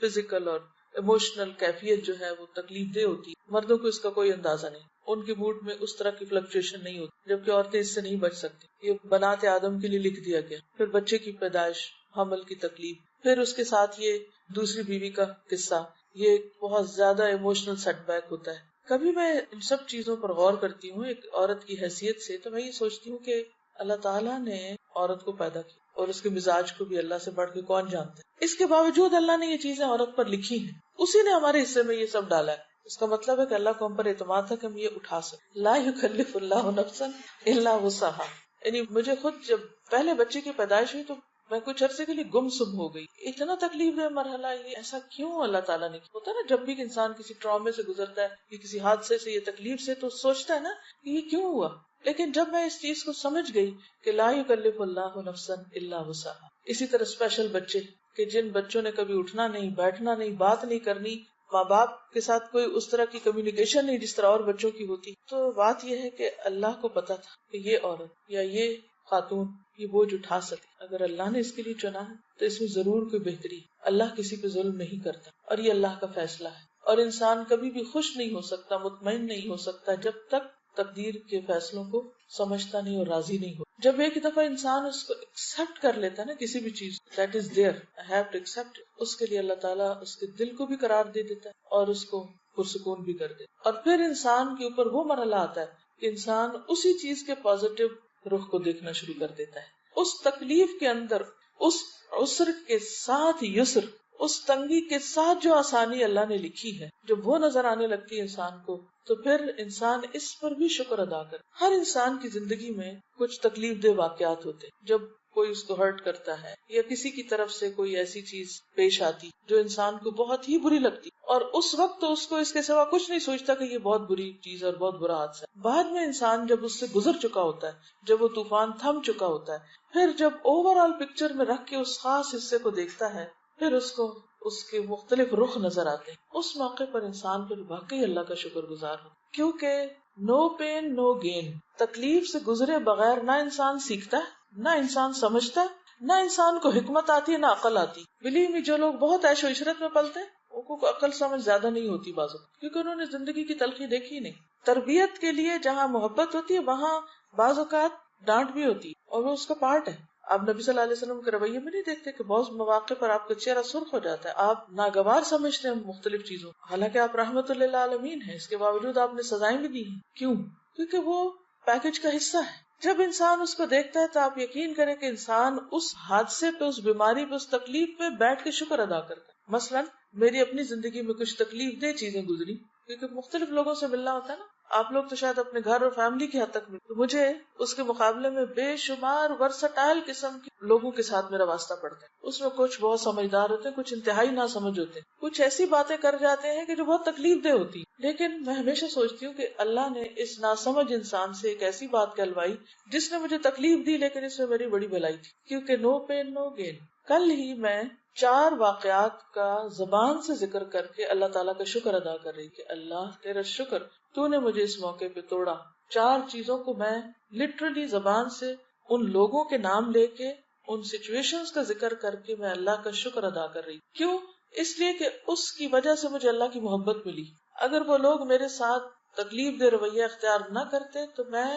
فزیکل اور ایموشنل کیفیت جو ہے وہ تکلیف دہ ہوتی ہے، مردوں کو اس کا کوئی اندازہ نہیں، ان کے موڈ میں اس طرح کی فلکچویشن نہیں ہوتی، جبکہ عورتیں اس سے نہیں بچ سکتی. یہ بنات آدم کے لیے لکھ دیا گیا. پھر بچے کی پیدائش، حمل کی تکلیف، پھر اس کے ساتھ یہ دوسری بیوی کا قصہ، یہ بہت زیادہ ایموشنل سیٹ بیک ہوتا ہے. کبھی میں ان سب چیزوں پر غور کرتی ہوں ایک عورت کی حیثیت سے، تو میں یہ سوچتی ہوں کہ اللہ تعالیٰ نے عورت کو پیدا کیا اور اس کے مزاج کو بھی اللہ سے بڑھ کے کون جانتا ہے. اس کے باوجود اللہ نے یہ چیزیں عورت پر لکھی ہیں، اسی نے ہمارے حصے میں یہ سب ڈالا ہے. اس کا مطلب ہے کہ اللہ کو ہم پر اعتماد تھا کہ ہم یہ اٹھا سکیں. لا یکلف اللہ نفسا الا وسعہا. یعنی مجھے خود جب پہلے بچے کی پیدائش ہوئی تو میں کچھ عرصے کے لیے گم سم ہو گئی. اتنا تکلیف دہ مرحلہ، یہ ایسا کیوں اللہ تعالیٰ نے کیا؟ ہوتا ہے نا جب بھی انسان کسی ٹرامے سے گزرتا ہے یا کسی حادثے سے یا تکلیف سے تو سوچتا ہے نا کہ یہ کیوں ہوا. لیکن جب میں اس چیز کو سمجھ گئی کہ لا یکلف اللہ نفسا الا وسعہا، اسی طرح اسپیشل بچے کہ جن بچوں نے کبھی اٹھنا نہیں، بیٹھنا نہیں، بات نہیں کرنی، ماں باپ کے ساتھ کوئی اس طرح کی کمیونیکیشن نہیں جس طرح اور بچوں کی ہوتی، تو بات یہ ہے کہ اللہ کو پتا تھا کہ یہ عورت یا یہ خاتون یہ بوجھ اٹھا سکے، اگر اللہ نے اس کے لیے چنا ہے تو اس میں ضرور کوئی بہتری ہے۔ اللہ کسی پہ ظلم نہیں کرتا اور یہ اللہ کا فیصلہ ہے، اور انسان کبھی بھی خوش نہیں ہو سکتا، مطمئن نہیں ہو سکتا جب تک تقدیر کے فیصلوں کو سمجھتا نہیں اور راضی نہیں ہو۔ جب ایک دفعہ انسان اس کو ایکسپٹ کر لیتا ہے نا، کسی بھی چیز that is there I have to accept, اس کے لیے اللہ تعالیٰ اس کے دل کو بھی قرار دے دیتا ہے اور اس کو پرسکون بھی کر دیتا ہے۔ اور پھر انسان کے اوپر وہ مرحلہ آتا ہے کہ انسان اسی چیز کے پازیٹیو رخ کو دیکھنا شروع کر دیتا ہے۔ اس تکلیف کے اندر، اس عسر کے ساتھ یسر، اس تنگی کے ساتھ جو آسانی اللہ نے لکھی ہے، جب وہ نظر آنے لگتی ہے انسان کو، تو پھر انسان اس پر بھی شکر ادا کر۔ ہر انسان کی زندگی میں کچھ تکلیف دہ واقعات ہوتے ہیں، جب کوئی اس کو ہرٹ کرتا ہے یا کسی کی طرف سے کوئی ایسی چیز پیش آتی جو انسان کو بہت ہی بری لگتی، اور اس وقت تو اس کو اس کے سوا کچھ نہیں سوچتا کہ یہ بہت بری چیز اور بہت برا حادثہ ہے۔ بعد میں انسان جب اس سے گزر چکا ہوتا ہے، جب وہ طوفان تھم چکا ہوتا ہے، پھر جب اوور آل پکچر میں رکھ کے اس خاص حصے کو دیکھتا ہے، پھر اس کو اس کے مختلف رخ نظر آتے ہیں۔ اس موقع پر انسان پھر واقعی اللہ کا شکر گزار ہو، کیونکہ نو پین نو گین، تکلیف سے گزرے بغیر نہ انسان سیکھتا ہے، نہ انسان سمجھتا ہے، نہ انسان کو حکمت آتی ہے، نہ عقل آتی۔ بلیو می، جو لوگ بہت عیش و عشرت میں پلتے ہیں ان کو عقل سمجھ زیادہ نہیں ہوتی بعض وقت، کیونکہ انہوں نے زندگی کی تلخی دیکھی نہیں۔ تربیت کے لیے جہاں محبت ہوتی ہے وہاں بعض اوقات ڈانٹ بھی ہوتی ہے، اور وہ اس کا پارٹ ہے۔ آپ نبی صلی اللہ علیہ وسلم کے رویے میں نہیں دیکھتے کہ بہت مواقع پر آپ کا چہرہ سرخ ہو جاتا ہے، آپ ناگوار سمجھتے ہیں مختلف چیزوں، حالانکہ آپ رحمت للعالمین ہیں، اس کے باوجود آپ نے سزائیں بھی دی ہیں۔ کیوں؟ کیونکہ وہ پیکج کا حصہ ہے۔ جب انسان اس کو دیکھتا ہے تو آپ یقین کریں کہ انسان اس حادثے پہ، اس بیماری پہ، اس تکلیف پہ بیٹھ کے شکر ادا کرتا ہے۔ مثلا میری اپنی زندگی میں کچھ تکلیف دہ چیزیں گزری، کیونکہ مختلف لوگوں سے ملنا ہوتا ہے نا، آپ لوگ تو شاید اپنے گھر اور فیملی کی حد تک ملتے، تو مجھے اس کے مقابلے میں بے شمار ورسٹائل قسم کے لوگوں کے ساتھ میرا واسطہ پڑتا ہے۔ اس میں کچھ بہت سمجھدار ہوتے ہیں، کچھ انتہائی نہ سمجھ ہوتے ہیں، کچھ ایسی باتیں کر جاتے ہیں کہ جو بہت تکلیف دہ ہوتی ہیں۔ لیکن میں ہمیشہ سوچتی ہوں کہ اللہ نے اس ناسمجھ انسان سے ایک ایسی بات کہلوائی جس نے مجھے تکلیف دی، لیکن اس میں میری بڑی بھلائی تھی، کیونکہ نو پین نو گین۔ کل ہی میں 4 واقعات کا زبان سے ذکر کر کے اللہ تعالیٰ کا شکر ادا کر رہی کہ اللہ تیرا شکر، تو نے مجھے اس موقع پہ توڑا۔ 4 چیزوں کو میں لٹرلی زبان سے ان لوگوں کے نام لے کے، ان سچویشنز کا ذکر کر کے میں اللہ کا شکر ادا کر رہی۔ کیوں؟ اس لیے کہ اس کی وجہ سے مجھے اللہ کی محبت ملی۔ اگر وہ لوگ میرے ساتھ تکلیف دہ رویہ اختیار نہ کرتے تو میں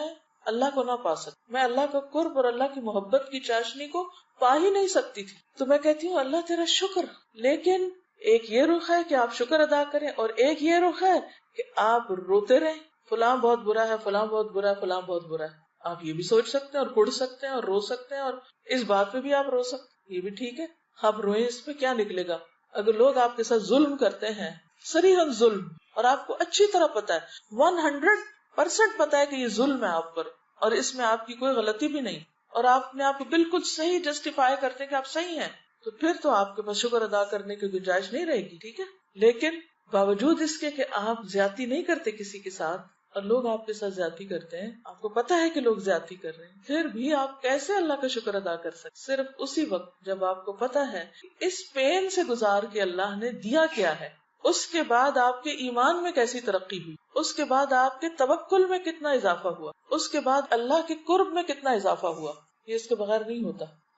اللہ کو نہ پا سکتی، میں اللہ کا قرب اور اللہ کی محبت کی چاشنی کو پا ہی نہیں سکتی تھی۔ تو میں کہتی ہوں اللہ تیرا شکر، لیکن ایک یہ رخ ہے کہ آپ شکر ادا کریں، اور ایک یہ رخ ہے کہ آپ روتے رہیں، فلاں بہت برا ہے، فلاں بہت برا ہے، فلاں بہت برا ہے۔ آپ یہ بھی سوچ سکتے ہیں اور کڑ سکتے ہیں اور رو سکتے ہیں، اور اس بات پہ بھی آپ رو سکتے ہیں، یہ بھی ٹھیک ہے، آپ روئیں، اس پہ کیا نکلے گا؟ اگر لوگ آپ کے ساتھ ظلم کرتے ہیں، صریحاً ظلم، اور آپ کو اچھی طرح پتا ہے، 100% پتا ہے کہ یہ ظلم ہے آپ پر، اور اس میں آپ کی کوئی غلطی بھی نہیں، اور آپ نے آپ کو بالکل صحیح جسٹیفائی کرتے ہیں کہ آپ صحیح ہیں، تو پھر تو آپ کے پاس شکر ادا کرنے کی گنجائش نہیں رہے گی، ٹھیک ہے؟ لیکن باوجود اس کے کہ آپ زیادتی نہیں کرتے کسی کے ساتھ، اور لوگ آپ کے ساتھ زیادتی کرتے ہیں، آپ کو پتا ہے کہ لوگ زیادتی کر رہے ہیں، پھر بھی آپ کیسے اللہ کا شکر ادا کر سکتے؟ صرف اسی وقت جب آپ کو پتا ہے کہ اس پین سے گزار کے اللہ نے دیا کیا ہے، اس کے بعد آپ کے ایمان میں کیسی ترقی ہوئی، اس کے بعد آپ کے توکل میں کتنا اضافہ ہوا، اس کے بعد اللہ کے قرب میں کتنا اضافہ ہوا، یہ اس کے بغیر نہیں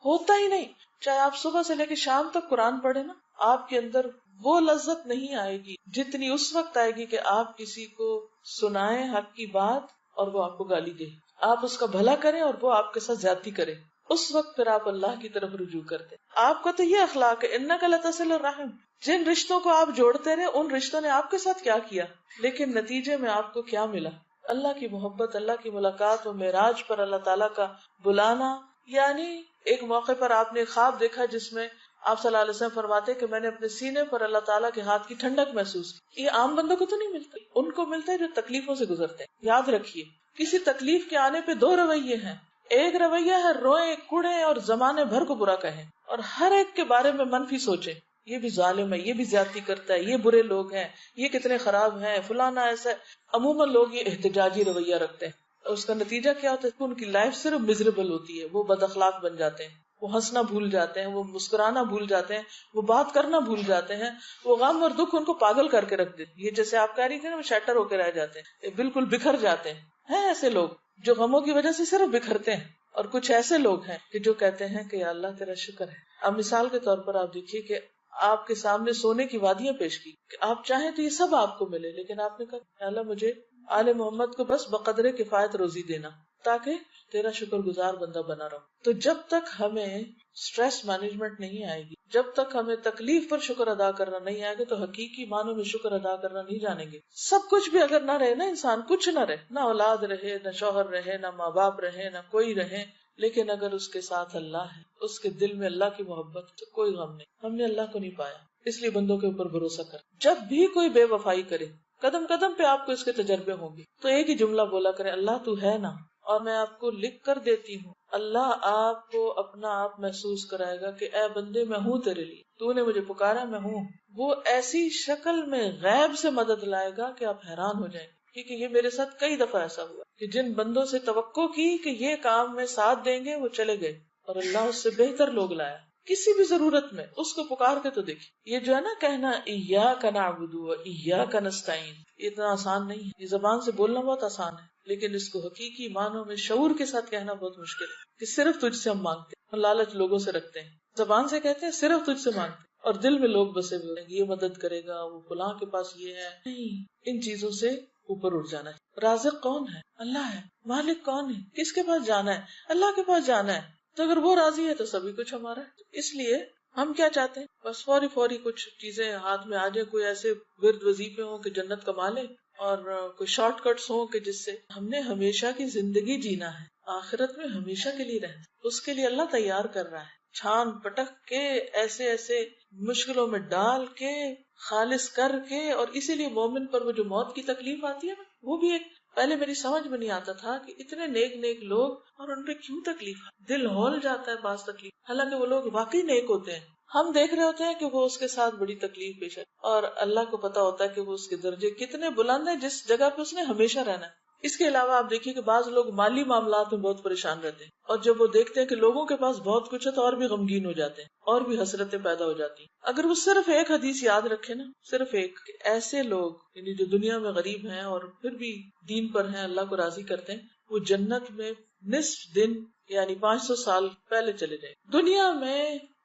ہوتا ہی نہیں۔ چاہے آپ صبح سے لے کے شام تک قرآن پڑھیں نا، آپ کے اندر وہ لذت نہیں آئے گی جتنی اس وقت آئے گی کہ آپ کسی کو سنائیں حق کی بات اور وہ آپ کو گالی دے، آپ اس کا بھلا کریں اور وہ آپ کے ساتھ زیادتی کرے، اس وقت پھر آپ اللہ کی طرف رجوع کرتے۔ آپ کا تو یہ اخلاق ہے، انک لتصل الرحم، جن رشتوں کو آپ جوڑتے رہے ان رشتوں نے آپ کے ساتھ کیا کیا، لیکن نتیجے میں آپ کو کیا ملا؟ اللہ کی محبت، اللہ کی ملاقات و معراج پر اللہ تعالیٰ کا بلانا۔ یعنی ایک موقع پر آپ نے خواب دیکھا جس میں آپ صلی اللہ علیہ وسلم فرماتے کہ میں نے اپنے سینے پر اللہ تعالیٰ کے ہاتھ کی ٹھنڈک محسوس کی۔ یہ عام بندوں کو تو نہیں ملتا، ان کو ملتا ہے جو تکلیفوں سے گزرتے ہیں۔ یاد رکھیے، کسی تکلیف کے آنے پہ 2 رویے ہیں، ایک رویہ ہے روئیں کوڑیں اور زمانے بھر کو برا کہیں اور ہر ایک کے بارے میں منفی سوچیں، یہ بھی ظالم ہے، یہ بھی زیادتی کرتا ہے، یہ برے لوگ ہیں، یہ کتنے خراب ہیں، فلانا ایسا ہے۔ عموماً لوگ یہ احتجاجی رویہ رکھتے ہیں، اس کا نتیجہ کیا ہوتا ہے کہ ان کی لائف صرف مزریبل ہوتی ہے، وہ بد اخلاق بن جاتے ہیں، وہ ہنسنا بھول جاتے ہیں، وہ مسکرانا بھول جاتے ہیں، وہ بات کرنا بھول جاتے ہیں، وہ غم اور دکھ ان کو پاگل کر کے رکھ دیتے. یہ جیسے آپ کہہ رہی تھی نا، وہ شیٹر ہو کے رہ جاتے ہیں، بالکل بکھر جاتے ہیں ایسے لوگ جو غموں کی وجہ سے صرف بکھرتے ہیں. اور کچھ ایسے لوگ ہیں کہ جو کہتے ہیں کہ یا اللہ تیرا شکر ہے. اب مثال کے طور پر آپ دیکھیے کہ آپ کے سامنے سونے کی وادیاں پیش کی کہ آپ چاہیں تو یہ سب آپ کو ملے، لیکن آپ نے کہا یا اللہ مجھے آل محمد کو بس بقدر کفایت روزی دینا تاکہ تیرا شکر گزار بندہ بنا رہو. تو جب تک ہمیں سٹریس مینجمنٹ نہیں آئے گی، جب تک ہمیں تکلیف پر شکر ادا کرنا نہیں آئے گا، تو حقیقی معنوں میں شکر ادا کرنا نہیں جانیں گے. سب کچھ بھی اگر نہ رہے نا، انسان کچھ نہ رہے، نہ اولاد رہے، نہ شوہر رہے، نہ ماں باپ رہے، نہ کوئی رہے، لیکن اگر اس کے ساتھ اللہ ہے، اس کے دل میں اللہ کی محبت، تو کوئی غم نہیں. ہم نے اللہ کو نہیں پایا، اس لیے بندوں کے اوپر بھروسہ کر. جب بھی کوئی بے وفائی کرے، قدم قدم پہ آپ کو اس کے تجربے ہوں گے، تو ایک ہی جملہ بولا کرے، اللہ تو ہے نا، اور میں آپ کو لکھ کر دیتی ہوں. اللہ آپ کو اپنا آپ محسوس کرائے گا کہ اے بندے میں ہوں تیرے لیے، تو نے مجھے پکارا، میں ہوں. وہ ایسی شکل میں غیب سے مدد لائے گا کہ آپ حیران ہو جائیں گے. کیونکہ یہ میرے ساتھ کئی دفعہ ایسا ہوا کہ جن بندوں سے توقع کی کہ یہ کام میں ساتھ دیں گے، وہ چلے گئے اور اللہ اس سے بہتر لوگ لایا. کسی بھی ضرورت میں اس کو پکار کے تو دیکھیں. یہ جو ہے نا کہنا ایاک نعبد و ایاک نستعین، یہ اتنا آسان نہیں ہے. یہ زبان سے بولنا بہت آسان ہے، لیکن اس کو حقیقی معنوں میں شعور کے ساتھ کہنا بہت مشکل ہے. کہ صرف تجھ سے ہم مانگتے ہیں، لالچ لوگوں سے رکھتے ہیں، زبان سے کہتے ہیں صرف تجھ سے مانگتے ہیں، اور دل میں لوگ بسے ہوئے ہیں، یہ مدد کرے گا، وہ فلاں کے پاس یہ ہے. نہیں، ان چیزوں سے اوپر اٹھ جانا ہے. رازق کون ہے؟ اللہ ہے. مالک کون ہے؟ کس کے پاس جانا ہے؟ اللہ کے پاس جانا ہے. تو اگر وہ راضی ہے تو سبھی کچھ ہمارا ہے. اس لیے ہم کیا چاہتے ہیں؟ بس فوری فوری کچھ چیزیں ہاتھ میں آ جائیں، کوئی ایسے ورد وظیفے ہوں کہ جنت کما لیں، اور کوئی شارٹ کٹس ہوں کہ جس سے ہم نے ہمیشہ کی زندگی جینا ہے، آخرت میں ہمیشہ کے لیے رہنا. اس کے لیے اللہ تیار کر رہا ہے، چھان پٹک کے ایسے ایسے مشکلوں میں ڈال کے خالص کر کے. اور اسی لیے مومن پر وہ جو موت کی تکلیف آتی ہے نا، وہ بھی ایک پہلے میری سمجھ میں نہیں آتا تھا کہ اتنے نیک نیک لوگ اور ان پہ کیوں تکلیف، دل ہول جاتا ہے بعض تکلیف، حالانکہ وہ لوگ واقعی نیک ہوتے ہیں. ہم دیکھ رہے ہوتے ہیں کہ وہ اس کے ساتھ بڑی تکلیف پیش ہے، اور اللہ کو پتا ہوتا ہے کہ وہ اس کے درجے کتنے بلند ہیں جس جگہ پہ اس نے ہمیشہ رہنا ہے. اس کے علاوہ آپ دیکھیے کہ بعض لوگ مالی معاملات میں بہت پریشان رہتے ہیں، اور جب وہ دیکھتے ہیں کہ لوگوں کے پاس بہت کچھ ہے تو اور بھی غمگین ہو جاتے ہیں، اور بھی حسرتیں پیدا ہو جاتی ہیں. اگر وہ صرف ایک حدیث یاد رکھے نا، صرف ایک، کہ ایسے لوگ یعنی جو دنیا میں غریب ہیں اور پھر بھی دین پر ہیں، اللہ کو راضی کرتے ہیں، وہ جنت میں نصف دن یعنی 500 سال پہلے چلے جائیں. دنیا میں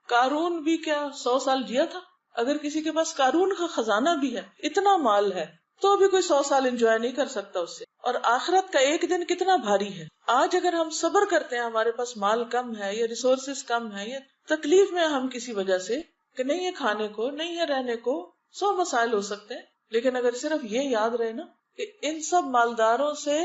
قارون بھی کیا 100 سال جیا تھا؟ اگر کسی کے پاس قارون کا خزانہ بھی ہے، اتنا مال ہے، تو بھی کوئی 100 سال انجوائے نہیں کر سکتا اس سے. اور آخرت کا ایک دن کتنا بھاری ہے. آج اگر ہم صبر کرتے ہیں، ہمارے پاس مال کم ہے یا ریسورسز کم ہے یا تکلیف میں ہم کسی وجہ سے کہ نہیں ہے کھانے کو، نہیں ہے رہنے کو، 100 مسائل ہو سکتے ہیں، لیکن اگر صرف یہ یاد رہے نا کہ ان سب مالداروں سے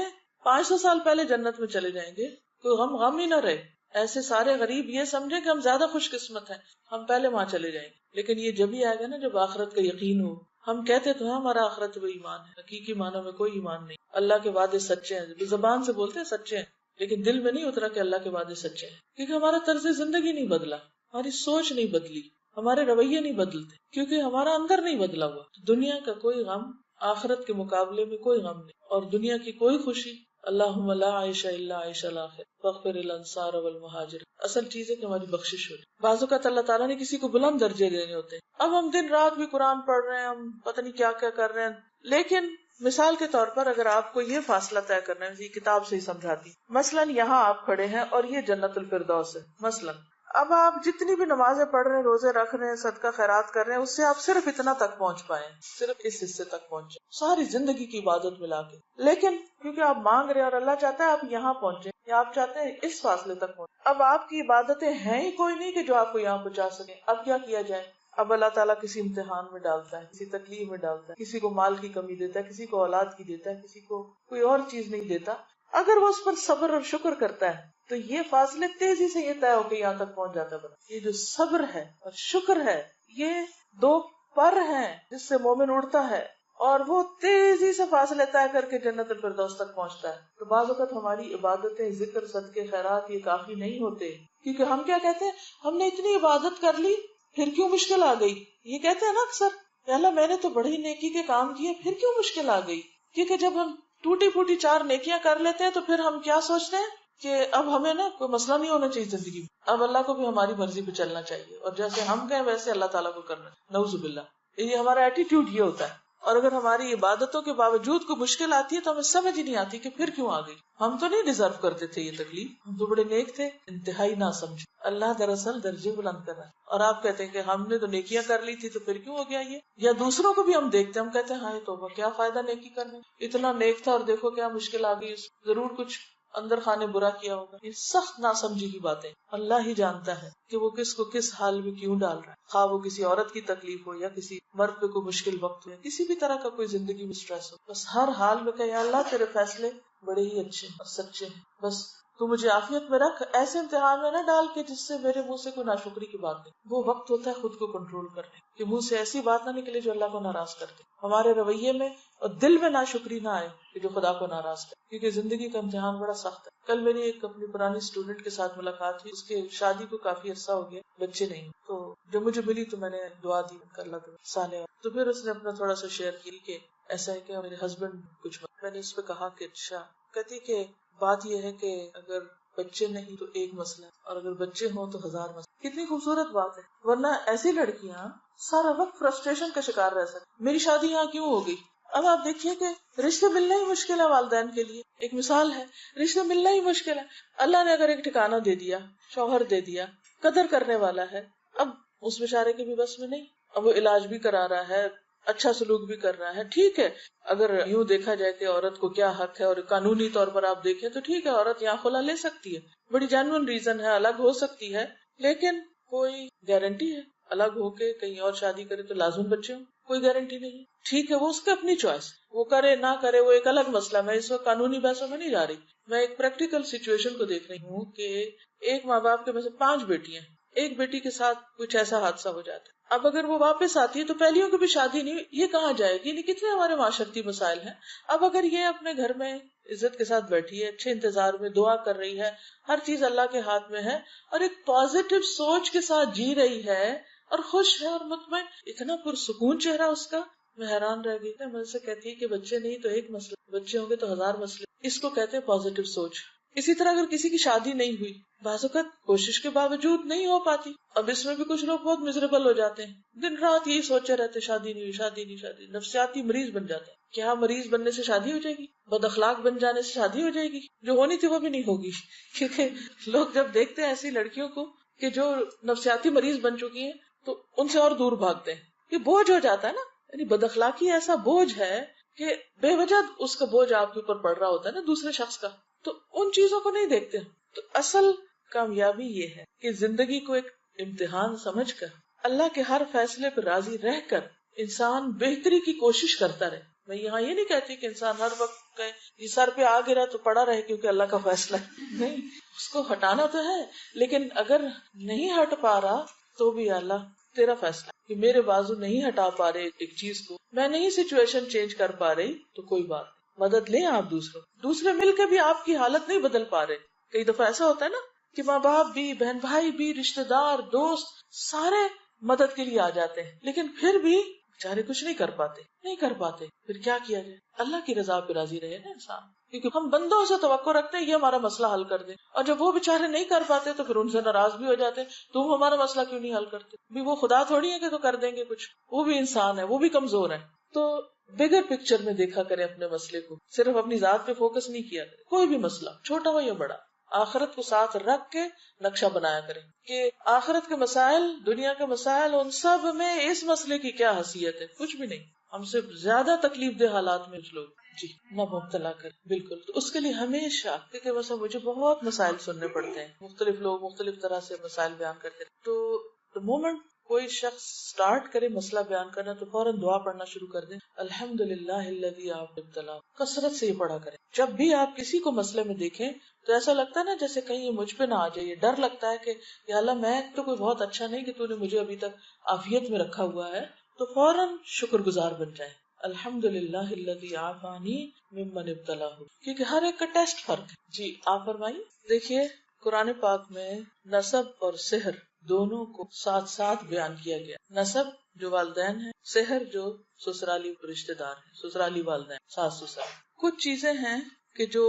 500 سال پہلے جنت میں چلے جائیں گے، کوئی غم ہی نہ رہے. ایسے سارے غریب یہ سمجھے کہ ہم زیادہ خوش قسمت ہیں، ہم پہلے وہاں چلے جائیں گے. لیکن یہ جب ہی آئے گا نا جب آخرت کا یقین ہو. ہم کہتے تو ہیں ہمارا آخرت وہ ایمان ہے، حقیقی معنوں میں کوئی ایمان نہیں. اللہ کے وعدے سچے ہیں، زبان سے بولتے ہیں سچے ہیں، لیکن دل میں نہیں اترا کہ اللہ کے وعدے سچے ہیں. کیونکہ ہمارا طرز زندگی نہیں بدلا، ہماری سوچ نہیں بدلی، ہمارے رویے نہیں بدلتے، کیونکہ ہمارا اندر نہیں بدلا ہوا. دنیا کا کوئی غم آخرت کے مقابلے میں کوئی غم نہیں، اور دنیا کی کوئی خوشی اللہم لا عیش الا عیش الاخرہ فاغفر للانصار والمہاجر. اصل چیز ہے کہ ہماری بخشش ہو. بعض اوقات اللہ تعالیٰ نے کسی کو بلند درجے دینے ہوتے ہیں. اب ہم دن رات بھی قرآن پڑھ رہے ہیں، ہم پتہ نہیں کیا کیا کر رہے ہیں، لیکن مثال کے طور پر اگر آپ کو یہ فاصلہ طے کرنا ہے، یہ کتاب سے ہی سمجھاتی، مثلاً یہاں آپ کھڑے ہیں اور یہ جنت الفردوس ہے مثلاً. اب آپ جتنی بھی نمازیں پڑھ رہے ہیں، روزے رکھ رہے ہیں، صدقہ خیرات کر رہے ہیں، اس سے آپ صرف اتنا تک پہنچ پائے، صرف اس حصے تک پہنچے ساری زندگی کی عبادت ملا کے. لیکن کیونکہ آپ مانگ رہے ہیں اور اللہ چاہتا ہے آپ یہاں پہنچے، یا آپ چاہتے ہیں اس فاصلے تک پہنچے. اب آپ کی عبادتیں ہیں ہی کوئی نہیں کہ جو آپ کو یہاں پہنچا سکے. اب کیا کیا جائے؟ اب اللہ تعالیٰ کسی امتحان میں ڈالتا ہے، کسی تکلیف میں ڈالتا ہے، کسی کو مال کی کمی دیتا ہے، کسی کو اولاد کی دیتا ہے، کسی کو کوئی اور چیز نہیں دیتا. اگر وہ اس پر صبر اور شکر کرتا ہے تو یہ فاصلے تیزی سے یہ طے ہو کے یہاں تک پہنچ جاتا ہے. یہ جو صبر ہے اور شکر ہے، یہ دو پر ہیں جس سے مومن اڑتا ہے، اور وہ تیزی سے فاصلے طے کر کے جنت الفردوس تک پہنچتا ہے. تو بعض اوقات ہماری عبادتیں، ذکر، صدقے، خیرات یہ کافی نہیں ہوتے، کیونکہ ہم کیا کہتے ہیں، ہم نے اتنی عبادت کر لی پھر کیوں مشکل آ گئی. یہ کہتے ہیں نا اکثر کہ اللہ میں نے تو بڑی نیکی کے کام کیے پھر کیوں مشکل آ گئی. کیونکہ جب ہم ٹوٹی پھوٹی 4 نیکیاں کر لیتے ہیں تو پھر ہم کیا سوچتے ہیں کہ اب ہمیں نا کوئی مسئلہ نہیں ہونا چاہیے زندگی میں، اب اللہ کو بھی ہماری مرضی پہ چلنا چاہیے، اور جیسے ہم کہیں ویسے اللہ تعالیٰ کو کرنا، نعوذ باللہ، یہ ہمارا ایٹیٹیوڈ یہ ہوتا ہے۔ اور اگر ہماری عبادتوں کے باوجود کوئی مشکل آتی ہے تو ہمیں سمجھ ہی نہیں آتی کہ پھر کیوں آ گئی، ہم تو نہیں ڈیزرو کرتے تھے یہ تکلیف، ہم تو بڑے نیک تھے، انتہائی نہ سمجھ، اللہ دراصل درجے بلند کر رہا ہے، اور آپ کہتے ہیں کہ ہم نے تو نیکیاں کر لی تھی تو پھر کیوں ہو گیا یہ، یا دوسروں کو بھی ہم دیکھتے ہیں، ہم کہتے ہیں ہاں توبہ، کیا فائدہ نیکی کرنے، اتنا نیک تھا اور دیکھو کیا مشکل آ گئی، ضرور کچھ اندر خانے برا کیا ہوگا۔ یہ سخت ناسمجھی کی باتیں، اللہ ہی جانتا ہے کہ وہ کس کو کس حال میں کیوں ڈال رہا ہے، خواہ وہ کسی عورت کی تکلیف ہو یا کسی مرد پہ کوئی مشکل وقت ہو یا کسی بھی طرح کا کوئی زندگی میں اسٹریس ہو، بس ہر حال میں کہ یا اللہ تیرے فیصلے بڑے ہی اچھے اور سچے ہیں، بس تو مجھے عافیت میں رکھ، ایسے امتحان میں نہ ڈال کے جس سے میرے منہ سے کوئی ناشکری کی بات نہیں۔ وہ وقت ہوتا ہے خود کو کنٹرول کرنے کہ منہ سے ایسی بات نہ نکلے جو اللہ کو ناراض کر دے، ہمارے رویے میں اور دل میں ناشکری نہ آئے کہ جو خدا کو ناراض کرے، کیونکہ زندگی کا امتحان بڑا سخت ہے۔ کل میری ایک اپنی پرانی اسٹوڈنٹ کے ساتھ ملاقات ہوئی، اس کے شادی کو کافی عرصہ ہو گیا، بچے نہیں، تو جب مجھے ملی تو میں نے دعا دی کر اللہ صالح، تو پھر اس نے اپنا تھوڑا سا شیئر کی کہ ایسا ہے کہ میرے ہسبینڈ کچھ، میں نے اس پہ کہا کہ اچھا، کہتی کہ بات یہ ہے کہ اگر بچے نہیں تو ایک مسئلہ ہے، اور اگر بچے ہوں تو 1000 مسئلہ۔ کتنی خوبصورت بات ہے، ورنہ ایسی لڑکیاں سارا وقت فرسٹریشن کا شکار رہ سکتی۔ میری شادی یہاں کیوں ہو گئی؟ اب آپ دیکھیے کہ رشتے ملنا ہی مشکل ہے والدین کے لیے، ایک مثال ہے، رشتے ملنا ہی مشکل ہے۔ اللہ نے اگر ایک ٹھکانہ دے دیا، شوہر دے دیا، قدر کرنے والا ہے، اب اس بیچارے کے بھی بس میں نہیں، اب وہ علاج بھی کرا رہا ہے، اچھا سلوک بھی کر رہا ہے، ٹھیک ہے، اگر یوں دیکھا جائے کہ عورت کو کیا حق ہے اور قانونی طور پر آپ دیکھیں تو ٹھیک ہے، عورت یہاں خلا لے سکتی ہے، بڑی جینوئن ریزن ہے، الگ ہو سکتی ہے، لیکن کوئی گارنٹی ہے الگ ہو کے کہیں اور شادی کرے تو لازم بچے ہوں؟ کوئی گارنٹی نہیں۔ ٹھیک ہے، وہ اس کی اپنی چوائس، وہ کرے نہ کرے وہ ایک الگ مسئلہ، میں اس وقت قانونی بحثوں میں نہیں جا رہی، میں ایک پریکٹیکل سچویشن کو دیکھ رہی ہوں کہ ایک ماں باپ کے میں سے 5 بیٹیاں، ایک بیٹی کے ساتھ کچھ ایسا حادثہ ہو جاتا ہے، اب اگر وہ واپس آتی ہے تو پہلیوں کی بھی شادی نہیں، یہ کہاں جائے گی؟ نہیں، کتنے ہمارے معاشرتی مسائل ہیں۔ اب اگر یہ اپنے گھر میں عزت کے ساتھ بیٹھی ہے، اچھے انتظار میں دعا کر رہی ہے، ہر چیز اللہ کے ہاتھ میں ہے، اور ایک پازیٹو سوچ کے ساتھ جی رہی ہے اور خوش ہے اور مطمئن، اتنا پرسکون چہرہ اس کا، میں حیران رہ گئی۔ میں سے کہتی ہے کہ بچے نہیں تو ایک مسئلہ، بچے ہوں گے تو 1000 مسئلے، اس کو کہتے ہیں پازیٹو سوچ۔ اسی طرح اگر کسی کی شادی نہیں ہوئی، بعض اوقات کوشش کے باوجود نہیں ہو پاتی، اب اس میں بھی کچھ لوگ بہت مزریبل ہو جاتے ہیں، دن رات یہی سوچے رہتے شادی نہیں ہوئی، شادی نہیں، شادی، نفسیاتی مریض بن جاتے ہیں۔ کیا مریض بننے سے شادی ہو جائے گی؟ بد اخلاق بن جانے سے شادی ہو جائے گی؟ جو ہونی تھی وہ بھی نہیں ہوگی، کیونکہ لوگ جب دیکھتے ہیں ایسی لڑکیوں کو کہ جو نفسیاتی مریض بن چکی ہیں تو ان سے اور دور بھاگتے ہیں، یہ بوجھ ہو جاتا ہے نا، یعنی بد اخلاقی ایسا بوجھ ہے کہ بے وجہ اس کا بوجھ آپ کے اوپر پڑ رہا ہوتا ہے نا دوسرے شخص کا، تو ان چیزوں کو نہیں دیکھتے۔ تو اصل کامیابی یہ ہے کہ زندگی کو ایک امتحان سمجھ کر اللہ کے ہر فیصلے پر راضی رہ کر انسان بہتری کی کوشش کرتا رہے۔ میں یہاں یہ نہیں کہتی کہ انسان ہر وقت کہے یہ سر پہ آ گرا تو پڑا رہے کیونکہ اللہ کا فیصلہ ہے، نہیں، اس کو ہٹانا تو ہے، لیکن اگر نہیں ہٹ پا رہا تو بھی اللہ تیرا فیصلہ کہ میرے بازو نہیں ہٹا پا رہے ایک چیز کو، میں نہیں سچویشن چینج کر پا رہی، تو کوئی بات نہیں، مدد لیں آپ دوسرے مل کے بھی آپ کی حالت نہیں بدل پا رہے۔ کئی دفعہ ایسا ہوتا ہے نا کہ ماں باپ بھی، بہن بھائی بھی، رشتے دار، دوست سارے مدد کے لیے آ جاتے ہیں، لیکن پھر بھی بیچارے کچھ نہیں کر پاتے، پھر کیا کیا جائے؟ اللہ کی رضا پہ راضی رہے نا انسان، کیونکہ ہم بندوں سے توقع رکھتے ہیں یہ ہمارا مسئلہ حل کر دیں، اور جب وہ بیچارے نہیں کر پاتے تو پھر ان سے ناراض بھی ہو جاتے ہیں، تم ہمارا مسئلہ کیوں نہیں حل کرتے؟ بھی وہ خدا تھوڑی ہے کہ تو کر دیں گے کچھ، وہ بھی انسان ہے، وہ بھی کمزور ہے۔ تو بگر پکچر میں دیکھا کرے اپنے مسئلے کو، صرف اپنی ذات پہ فوکس نہیں کیا کرے، کوئی بھی مسئلہ چھوٹا ہو یا بڑا، آخرت کو ساتھ رکھ کے نقشہ بنایا کریں کہ آخرت کے مسائل، دنیا کے مسائل، ان سب میں اس مسئلے کی کیا حیثیت ہے؟ کچھ بھی نہیں، ہم سے زیادہ تکلیف دہ حالات میں کچھ لوگ جی نہ مبتلا کر، بالکل۔ تو اس کے لیے ہمیشہ، کیونکہ ویسے مجھے بہت مسائل سننے پڑتے ہیں، مختلف لوگ مختلف طرح سے مسائل بیان کرتے ہیں، تو مومنٹ کوئی شخص سٹارٹ کرے مسئلہ بیان کرنا تو فوراً دعا پڑھنا شروع کر دیں، الحمدللہ الذی ابتلا، کثرت سے یہ پڑھا کریں۔ جب بھی آپ کسی کو مسئلے میں دیکھیں تو ایسا لگتا ہے نا جیسے کہیں یہ مجھ پہ نہ آ جائے، یہ ڈر لگتا ہے کہ یا اللہ میں تو کوئی بہت اچھا نہیں کہ تو نے مجھے ابھی تک عافیت میں رکھا ہوا ہے، تو فوراً شکر گزار بن جائیں، الحمدللہ الذی عافانی ممن ابتلاہ، کیونکہ ہر ایک کا ٹیسٹ فرق ہے۔ جی آپ فرمائیے۔ دیکھیے قرآن پاک میں نسب اور سحر دونوں کو ساتھ ساتھ بیان کیا گیا، نسب جو والدین ہیں، سحر جو سسرالی رشتے دار ہیں، سسرالی والدین، ساس سسر۔ کچھ چیزیں ہیں کہ جو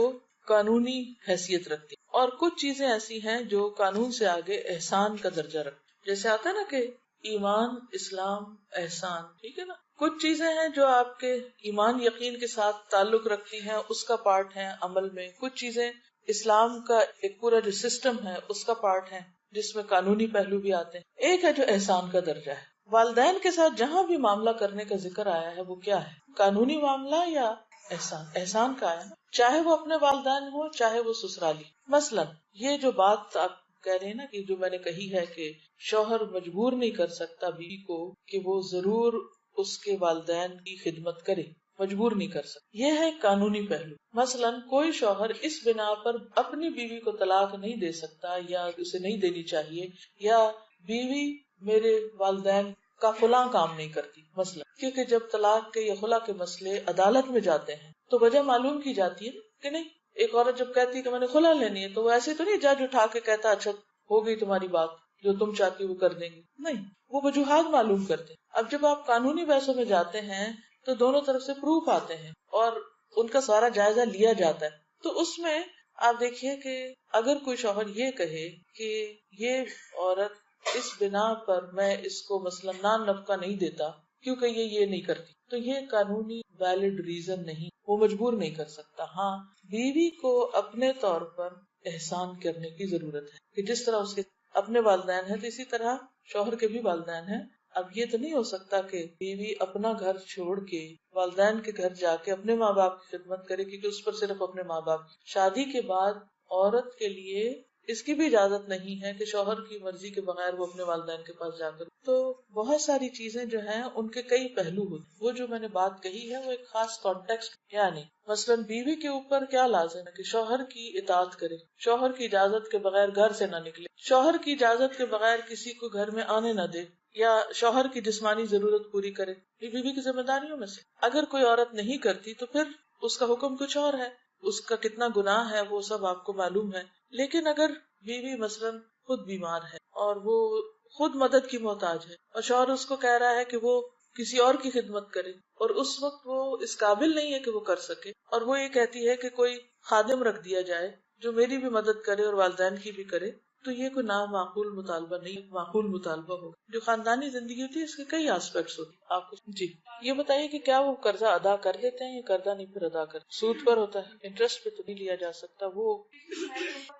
قانونی حیثیت رکھتی اور کچھ چیزیں ایسی ہیں جو قانون سے آگے احسان کا درجہ رکھتی. جیسے آتا ہے نا کہ ایمان، اسلام، احسان، ٹھیک ہے نا. کچھ چیزیں ہیں جو آپ کے ایمان یقین کے ساتھ تعلق رکھتی ہیں، اس کا پارٹ ہے عمل میں. کچھ چیزیں اسلام کا ایک پورا جو سسٹم ہے اس کا پارٹ ہے جس میں قانونی پہلو بھی آتے ہیں. ایک ہے جو احسان کا درجہ ہے. والدین کے ساتھ جہاں بھی معاملہ کرنے کا ذکر آیا ہے وہ کیا ہے؟ قانونی معاملہ یا احسان؟ احسان کا ہے، چاہے وہ اپنے والدین ہو چاہے وہ سسرالی. مثلا یہ جو بات آپ کہہ رہے ہیں نا کہ جو میں نے کہی ہے کہ شوہر مجبور نہیں کر سکتا بیوی کو کہ وہ ضرور اس کے والدین کی خدمت کرے، مجبور نہیں کر سکتا. یہ ہے قانونی پہلو. مثلا کوئی شوہر اس بنا پر اپنی بیوی کو طلاق نہیں دے سکتا یا اسے نہیں دینی چاہیے، یا بیوی میرے والدین کا فلاں کام نہیں کرتی مثلا، کیونکہ جب طلاق کے یا خلا کے مسئلے عدالت میں جاتے ہیں تو وجہ معلوم کی جاتی ہے کہ نہیں. ایک عورت جب کہتی ہے کہ میں نے خلا لینی ہے تو وہ ایسے تو نہیں جج اٹھا کے کہتا اچھا ہو گئی تمہاری بات، جو تم چاہتی وہ کر دیں گے. نہیں، وہ وجوہات معلوم کرتے ہیں. اب جب آپ قانونی بحثوں میں جاتے ہیں تو دونوں طرف سے پروف آتے ہیں اور ان کا سارا جائزہ لیا جاتا ہے. تو اس میں آپ دیکھیے کہ اگر کوئی شوہر یہ کہے کہ یہ عورت اس بنا پر میں اس کو مثلا نان نفقہ نہیں دیتا کیونکہ یہ نہیں کرتی، تو یہ قانونی ویلڈ ریزن نہیں، وہ مجبور نہیں کر سکتا. ہاں، بیوی کو اپنے طور پر احسان کرنے کی ضرورت ہے کہ جس طرح اس کے اپنے والدین ہیں تو اسی طرح شوہر کے بھی والدین ہیں. اب یہ تو نہیں ہو سکتا کہ بیوی اپنا گھر چھوڑ کے والدین کے گھر جا کے اپنے ماں باپ کی خدمت کرے، کیونکہ اس پر صرف اپنے ماں باپ. شادی کے بعد عورت کے لیے اس کی بھی اجازت نہیں ہے کہ شوہر کی مرضی کے بغیر وہ اپنے والدین کے پاس جا کر. تو بہت ساری چیزیں جو ہیں ان کے کئی پہلو ہوتے. وہ جو میں نے بات کہی ہے وہ ایک خاص کانٹیکسٹ یعنی مثلا بیوی کے اوپر کیا لازم ہے کہ شوہر کی اطاعت کرے، شوہر کی اجازت کے بغیر گھر سے نہ نکلے، شوہر کی اجازت کے بغیر کسی کو گھر میں آنے نہ دے، یا شوہر کی جسمانی ضرورت پوری کرے. یہ بیوی کی ذمہ داریوں میں سے. اگر کوئی عورت نہیں کرتی تو پھر اس کا حکم کچھ اور ہے، اس کا کتنا گناہ ہے وہ سب آپ کو معلوم ہے. لیکن اگر بیوی مثلا خود بیمار ہے اور وہ خود مدد کی محتاج ہے اور شوہر اس کو کہہ رہا ہے کہ وہ کسی اور کی خدمت کرے اور اس وقت وہ اس قابل نہیں ہے کہ وہ کر سکے، اور وہ یہ کہتی ہے کہ کوئی خادم رکھ دیا جائے جو میری بھی مدد کرے اور والدین کی بھی کرے، تو یہ کوئی نامعقول مطالبہ نہیں، معقول مطالبہ ہوگا. جو خاندانی زندگی ہوتی ہے اس کے کئی آسپیکٹس ہوتے ہیں. آپ کو جی یہ بتائیے کہ کیا وہ قرضہ ادا کر دیتے ہیں یا قرضہ نہیں پھر ادا کرتے؟ سود پر ہوتا ہے، انٹرسٹ پہ تو نہیں لیا جا سکتا. وہ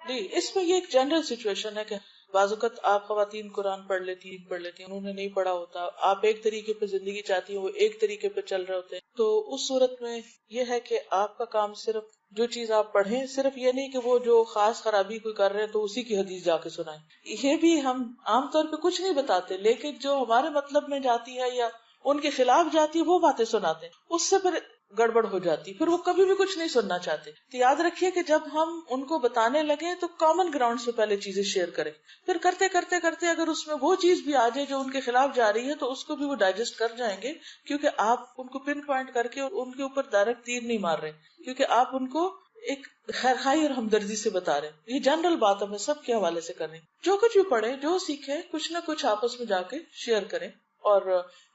نہیں، اس میں یہ ایک جنرل سچویشن ہے کہ بعض اوقات آپ خواتین قرآن پڑھ لیتی ہیں، انہوں نے نہیں پڑھا ہوتا، آپ ایک طریقے پہ زندگی چاہتی ہیں وہ ایک طریقے پہ چل رہے ہوتے ہیں. تو اس صورت میں یہ ہے کہ آپ کا کام صرف جو چیز آپ پڑھیں، صرف یہ نہیں کہ وہ جو خاص خرابی کوئی کر رہے ہیں تو اسی کی حدیث جا کے سنائیں. یہ بھی ہم عام طور پہ کچھ نہیں بتاتے، لیکن جو ہمارے مطلب میں جاتی ہے یا ان کے خلاف جاتی ہے وہ باتیں سناتے ہیں، اس سے پھر گڑبڑ ہو جاتی، پھر وہ کبھی بھی کچھ نہیں سننا چاہتے. تو یاد رکھیے کہ جب ہم ان کو بتانے لگے تو کامن گراؤنڈ سے پہلے چیزیں شیئر کریں، پھر کرتے کرتے کرتے اگر اس میں وہ چیز بھی آ جائے جو ان کے خلاف جا رہی ہے تو اس کو بھی وہ ڈائجسٹ کر جائیں گے، کیونکہ آپ ان کو پن پوائنٹ کر کے ان کے اوپر ڈائریکٹ تیر نہیں مار رہے، کیونکہ آپ ان کو ایک خیرخائی اور ہمدردی سے بتا رہے ہیں. یہ جنرل بات ہمیں سب کے حوالے سے کریں، جو کچھ بھی پڑھیں، جو سیکھیں، کچھ نہ کچھ آپس میں جا کے شیئر کریں. اور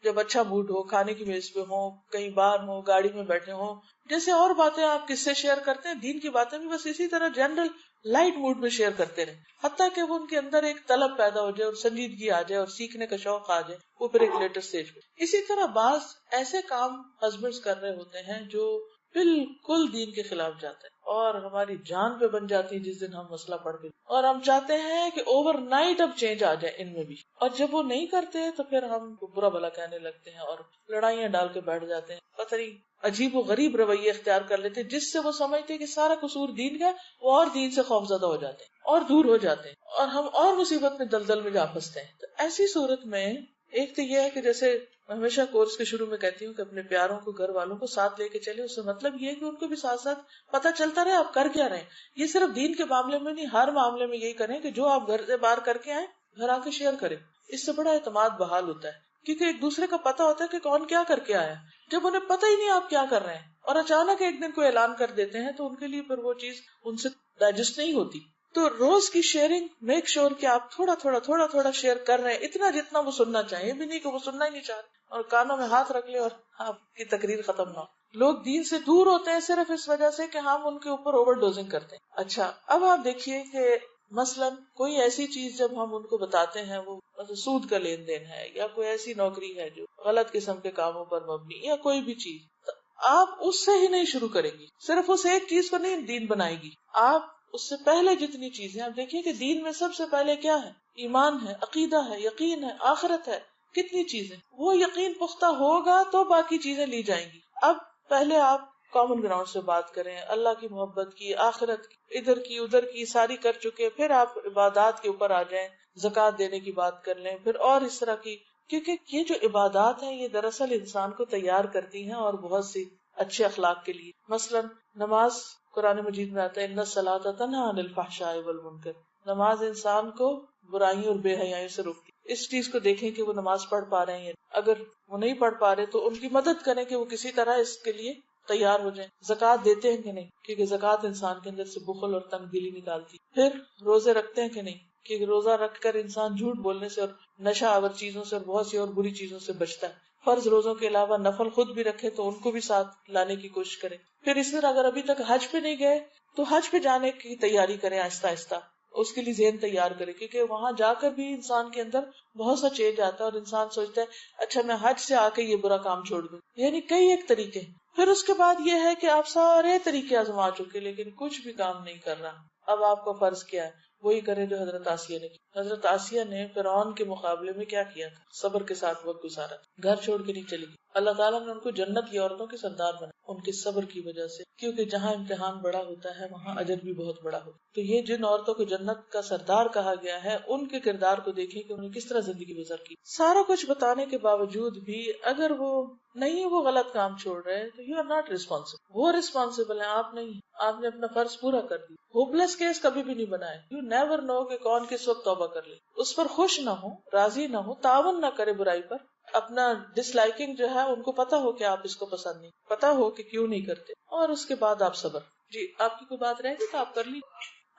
جب اچھا موڈ ہو، کھانے کی میز پہ ہو، کہیں باہر ہو، گاڑی میں بیٹھے ہوں، جیسے اور باتیں آپ کس سے شیئر کرتے ہیں، دین کی باتیں بھی بس اسی طرح جنرل لائٹ موڈ میں شیئر کرتے رہیں، حتیٰ کہ وہ ان کے اندر ایک طلب پیدا ہو جائے اور سنجیدگی آ جائے اور سیکھنے کا شوق آ جائے، وہ پھر ایک لیٹر سٹیج پہ. اسی طرح بعض ایسے کام ہسبینڈز کر رہے ہوتے ہیں جو بالکل دین کے خلاف جاتے ہیں اور ہماری جان پہ بن جاتی ہے جس دن ہم مسئلہ پڑھ کے، اور ہم چاہتے ہیں کہ اوور نائٹ اب چینج آ جائے ان میں بھی، اور جب وہ نہیں کرتے تو پھر ہم برا بھلا کہنے لگتے ہیں اور لڑائیاں ڈال کے بیٹھ جاتے ہیں. پتہ نہیں عجیب و غریب رویے اختیار کر لیتے ہیں جس سے وہ سمجھتے ہیں کہ سارا قصور دین کا، وہ اور دین سے خوفزدہ ہو جاتے ہیں اور دور ہو جاتے ہیں اور ہم اور مصیبت میں دلدل میں جا پھنستے ہیں. تو ایسی صورت میں ایک تو یہ ہے کہ جیسے میں ہمیشہ کورس کے شروع میں کہتی ہوں کہ اپنے پیاروں کو، گھر والوں کو ساتھ لے کے چلے. اس سے مطلب یہ ہے کہ ان کو بھی ساتھ ساتھ پتہ چلتا رہے آپ کر کیا رہے ہیں. یہ صرف دین کے معاملے میں نہیں، ہر معاملے میں یہی کریں کہ جو آپ گھر سے باہر کر کے آئیں گھر آ کے شیئر کریں. اس سے بڑا اعتماد بحال ہوتا ہے، کیونکہ ایک دوسرے کا پتہ ہوتا ہے کہ کون کیا کر کے آیا. جب انہیں پتہ ہی نہیں آپ کیا کر رہے ہیں اور اچانک ایک دن کوئی اعلان کر دیتے ہیں تو ان کے لیے پھر وہ چیز ان سے ڈائجسٹ نہیں ہوتی. تو روز کی شیئرنگ، میک شیور کہ آپ تھوڑا تھوڑا شیئر کر رہے ہیں، اتنا جتنا وہ سننا چاہیے. بھی نہیں کہ وہ سننا ہی نہیں چاہ رہے اور کانوں میں ہاتھ رکھ لے اور آپ کی تقریر ختم نہ ہو. لوگ دین سے دور ہوتے ہیں صرف اس وجہ سے کہ ہم ان کے اوپر اوور ڈوزنگ کرتے ہیں. اچھا اب آپ دیکھیے کہ مثلاً کوئی ایسی چیز جب ہم ان کو بتاتے ہیں وہ سود کا لین دین ہے یا کوئی ایسی نوکری ہے جو غلط قسم کے کاموں پر مبنی یا کوئی بھی چیز، تو آپ اس سے ہی نہیں شروع کریں گی، صرف اس ایک چیز کو نہیں دین بنائے گی. آپ اس سے پہلے جتنی چیزیں آپ دیکھیے کہ دین میں سب سے پہلے کیا ہے؟ ایمان ہے، عقیدہ ہے، یقین ہے، آخرت ہے. کتنی چیزیں، وہ یقین پختہ ہوگا تو باقی چیزیں لی جائیں گی. اب پہلے آپ کامن گراؤنڈ سے بات کریں، اللہ کی محبت کی، آخرت کی، ادھر کی ادھر کی ساری کر چکے، پھر آپ عبادات کے اوپر آ جائیں، زکوٰۃ دینے کی بات کر لیں، پھر اور اس طرح کی. کیونکہ یہ جو عبادات ہیں یہ دراصل انسان کو تیار کرتی ہیں اور بہت سی اچھے اخلاق کے لیے. مثلا نماز، قرآن مجید میں آتا ہے ان الصلاۃ تنہی عن الفحشاء والمنکر، نماز انسان کو برائیوں اور بے حیائی سے روکتی. اس چیز کو دیکھیں کہ وہ نماز پڑھ پا رہے ہیں، اگر وہ نہیں پڑھ پا رہے تو ان کی مدد کریں کہ وہ کسی طرح اس کے لیے تیار ہو جائیں. زکوٰۃ دیتے ہیں کہ نہیں، کیونکہ زکوٰۃ انسان کے اندر سے بخل اور تنگ دلی نکالتی. پھر روزے رکھتے ہیں کہ نہیں، کیونکہ روزہ رکھ کر انسان جھوٹ بولنے سے اور نشہ آور چیزوں سے اور بہت سی اور بری چیزوں سے بچتا ہے. فرض روزوں کے علاوہ نفل خود بھی رکھے تو ان کو بھی ساتھ لانے کی کوشش کریں. پھر اس طرح اگر ابھی تک حج پہ نہیں گئے تو حج پہ جانے کی تیاری کریں آہستہ آہستہ، اس کے لیے ذہن تیار کرے، کیونکہ وہاں جا کر بھی انسان کے اندر بہت سا چینج آتا ہے اور انسان سوچتا ہے اچھا میں حج سے آ کے یہ برا کام چھوڑ دوں. یعنی کئی ایک طریقے. پھر اس کے بعد یہ ہے کہ آپ سارے طریقے آزما چکے لیکن کچھ بھی کام نہیں کر رہا. اب آپ کا فرض کیا ہے؟ وہی کرے جو حضرت آسیہ نے کی. حضرت آسیہ نے فرعون کے مقابلے میں کیا کیا تھا؟ صبر کے ساتھ وقت گزارا، گھر چھوڑ کے نہیں چلی گئی. اللہ تعالیٰ نے ان کو جنت کی عورتوں کے سردار بنا ان کے صبر کی وجہ سے، کیونکہ جہاں امتحان بڑا ہوتا ہے وہاں اجر بھی بہت بڑا ہوتا ہے. تو یہ جن عورتوں کو جنت کا سردار کہا گیا ہے ان کے کردار کو دیکھیں کہ انہوں نے کس طرح زندگی گزر کی. سارا کچھ بتانے کے باوجود بھی اگر وہ نہیں وہ غلط کام چھوڑ رہے تو یو آر ناٹ ریسپانسبل. وہ ریسپانسبل ہیں، آپ نہیں. آپ نے اپنا فرض پورا کر دیا. ہوپلیس کیس کبھی بھی نہیں بنائے. یو نیور نو کہ کون کس وقت توبہ کر لے. اس پر خوش نہ ہو، راضی نہ ہو، تعاون نہ کرے برائی پر. اپنا ڈس لائکنگ جو ہے ان کو پتا ہو کہ آپ اس کو پسند نہیں، پتا ہو کہ کیوں نہیں کرتے، اور اس کے بعد آپ صبر. جی آپ کی کوئی بات رہے گی تو آپ کر لی.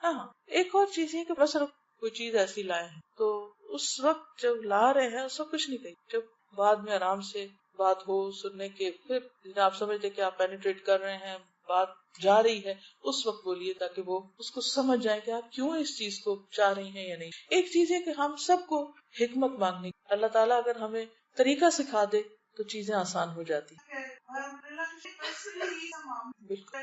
ہاں ایک اور چیز یہ کہ بس کوئی چیز ایسی لائے ہیں تو اس وقت جب لا رہے ہیں اس وقت کچھ نہیں کہی. جب بعد میں آرام سے بات ہو سننے کے، پھر آپ سمجھتے کہ آپ پینیٹریٹ کر رہے ہیں، بات جا رہی ہے، اس وقت بولیے تاکہ وہ اس کو سمجھ جائے کہ آپ کیوں اس چیز کو چاہ رہی ہیں یا نہیں. ایک چیز ہے کہ ہم سب کو حکمت مانگنی. اللہ تعالیٰ اگر ہمیں طریقہ سکھا دے تو چیزیں آسان ہو جاتی. بالکل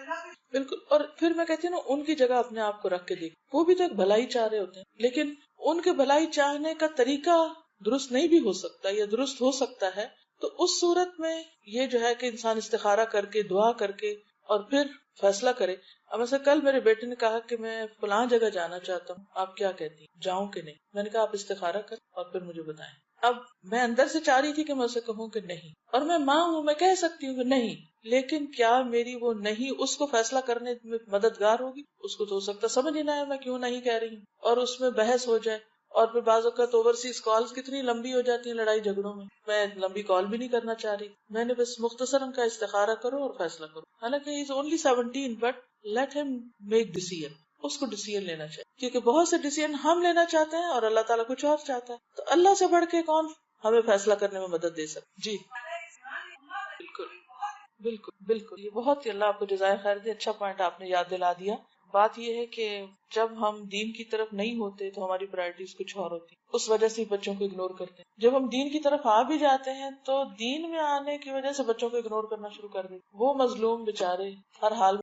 بالکل. اور پھر میں کہتی ہوں نا ان کی جگہ اپنے آپ کو رکھ کے دیکھ، وہ بھی تو ایک بھلائی چاہ رہے ہوتے ہیں، لیکن ان کے بھلائی چاہنے کا طریقہ درست نہیں بھی ہو سکتا یا درست ہو سکتا ہے. تو اس صورت میں یہ جو ہے کہ انسان استخارہ کر کے دعا کر کے اور پھر فیصلہ کرے. اب ایسے کل میرے بیٹے نے کہا کہ میں فلاں جگہ جانا چاہتا ہوں، آپ کیا کہتی ہیں، جاؤں کہ نہیں؟ میں نے کہا آپ استخارہ کر اور پھر مجھے بتائیں. اب میں اندر سے چاہ رہی تھی کہ میں اسے کہوں کہ نہیں، اور میں ماں ہوں، میں کہہ سکتی ہوں کہ نہیں، لیکن کیا میری وہ نہیں اس کو فیصلہ کرنے میں مددگار ہوگی؟ اس کو تو ہو سکتا سمجھ ہی نہ ہے میں کیوں نہیں کہہ رہی ہوں، اور اس میں بحث ہو جائے. اور پھر بعض اوقات اوورسیز کالز کتنی لمبی ہو جاتی ہیں لڑائی جھگڑوں میں. میں لمبی کال بھی نہیں کرنا چاہ رہی. میں نے بس مختصراً کا استخارہ کرو اور فیصلہ کرو. حالانکہ he is only 17 but let him make decision. اس کو ڈیسیژن لینا چاہیے، کیونکہ بہت سے ڈیسیژن ہم لینا چاہتے ہیں اور اللہ تعالیٰ کچھ اور چاہتا ہے. تو اللہ سے بڑھ کے کون ہمیں فیصلہ کرنے میں مدد دے سکتا؟ جی بالکل بالکل بالکل. یہ بہت ہی اللہ آپ کو جزائے خیر دے، اچھا پوائنٹ آپ نے یاد دلا دیا. بات یہ ہے کہ جب ہم دین کی طرف نہیں ہوتے تو ہماری پرائرٹیز کچھ اور ہوتی، اس وجہ سے بچوں کو اگنور کرتے ہیں. جب ہم دین کی طرف آ بھی جاتے ہیں تو دین میں آنے کی وجہ سے بچوں کو اگنور کرنا شروع کر دیتے. وہ مظلوم بےچارے ہر حال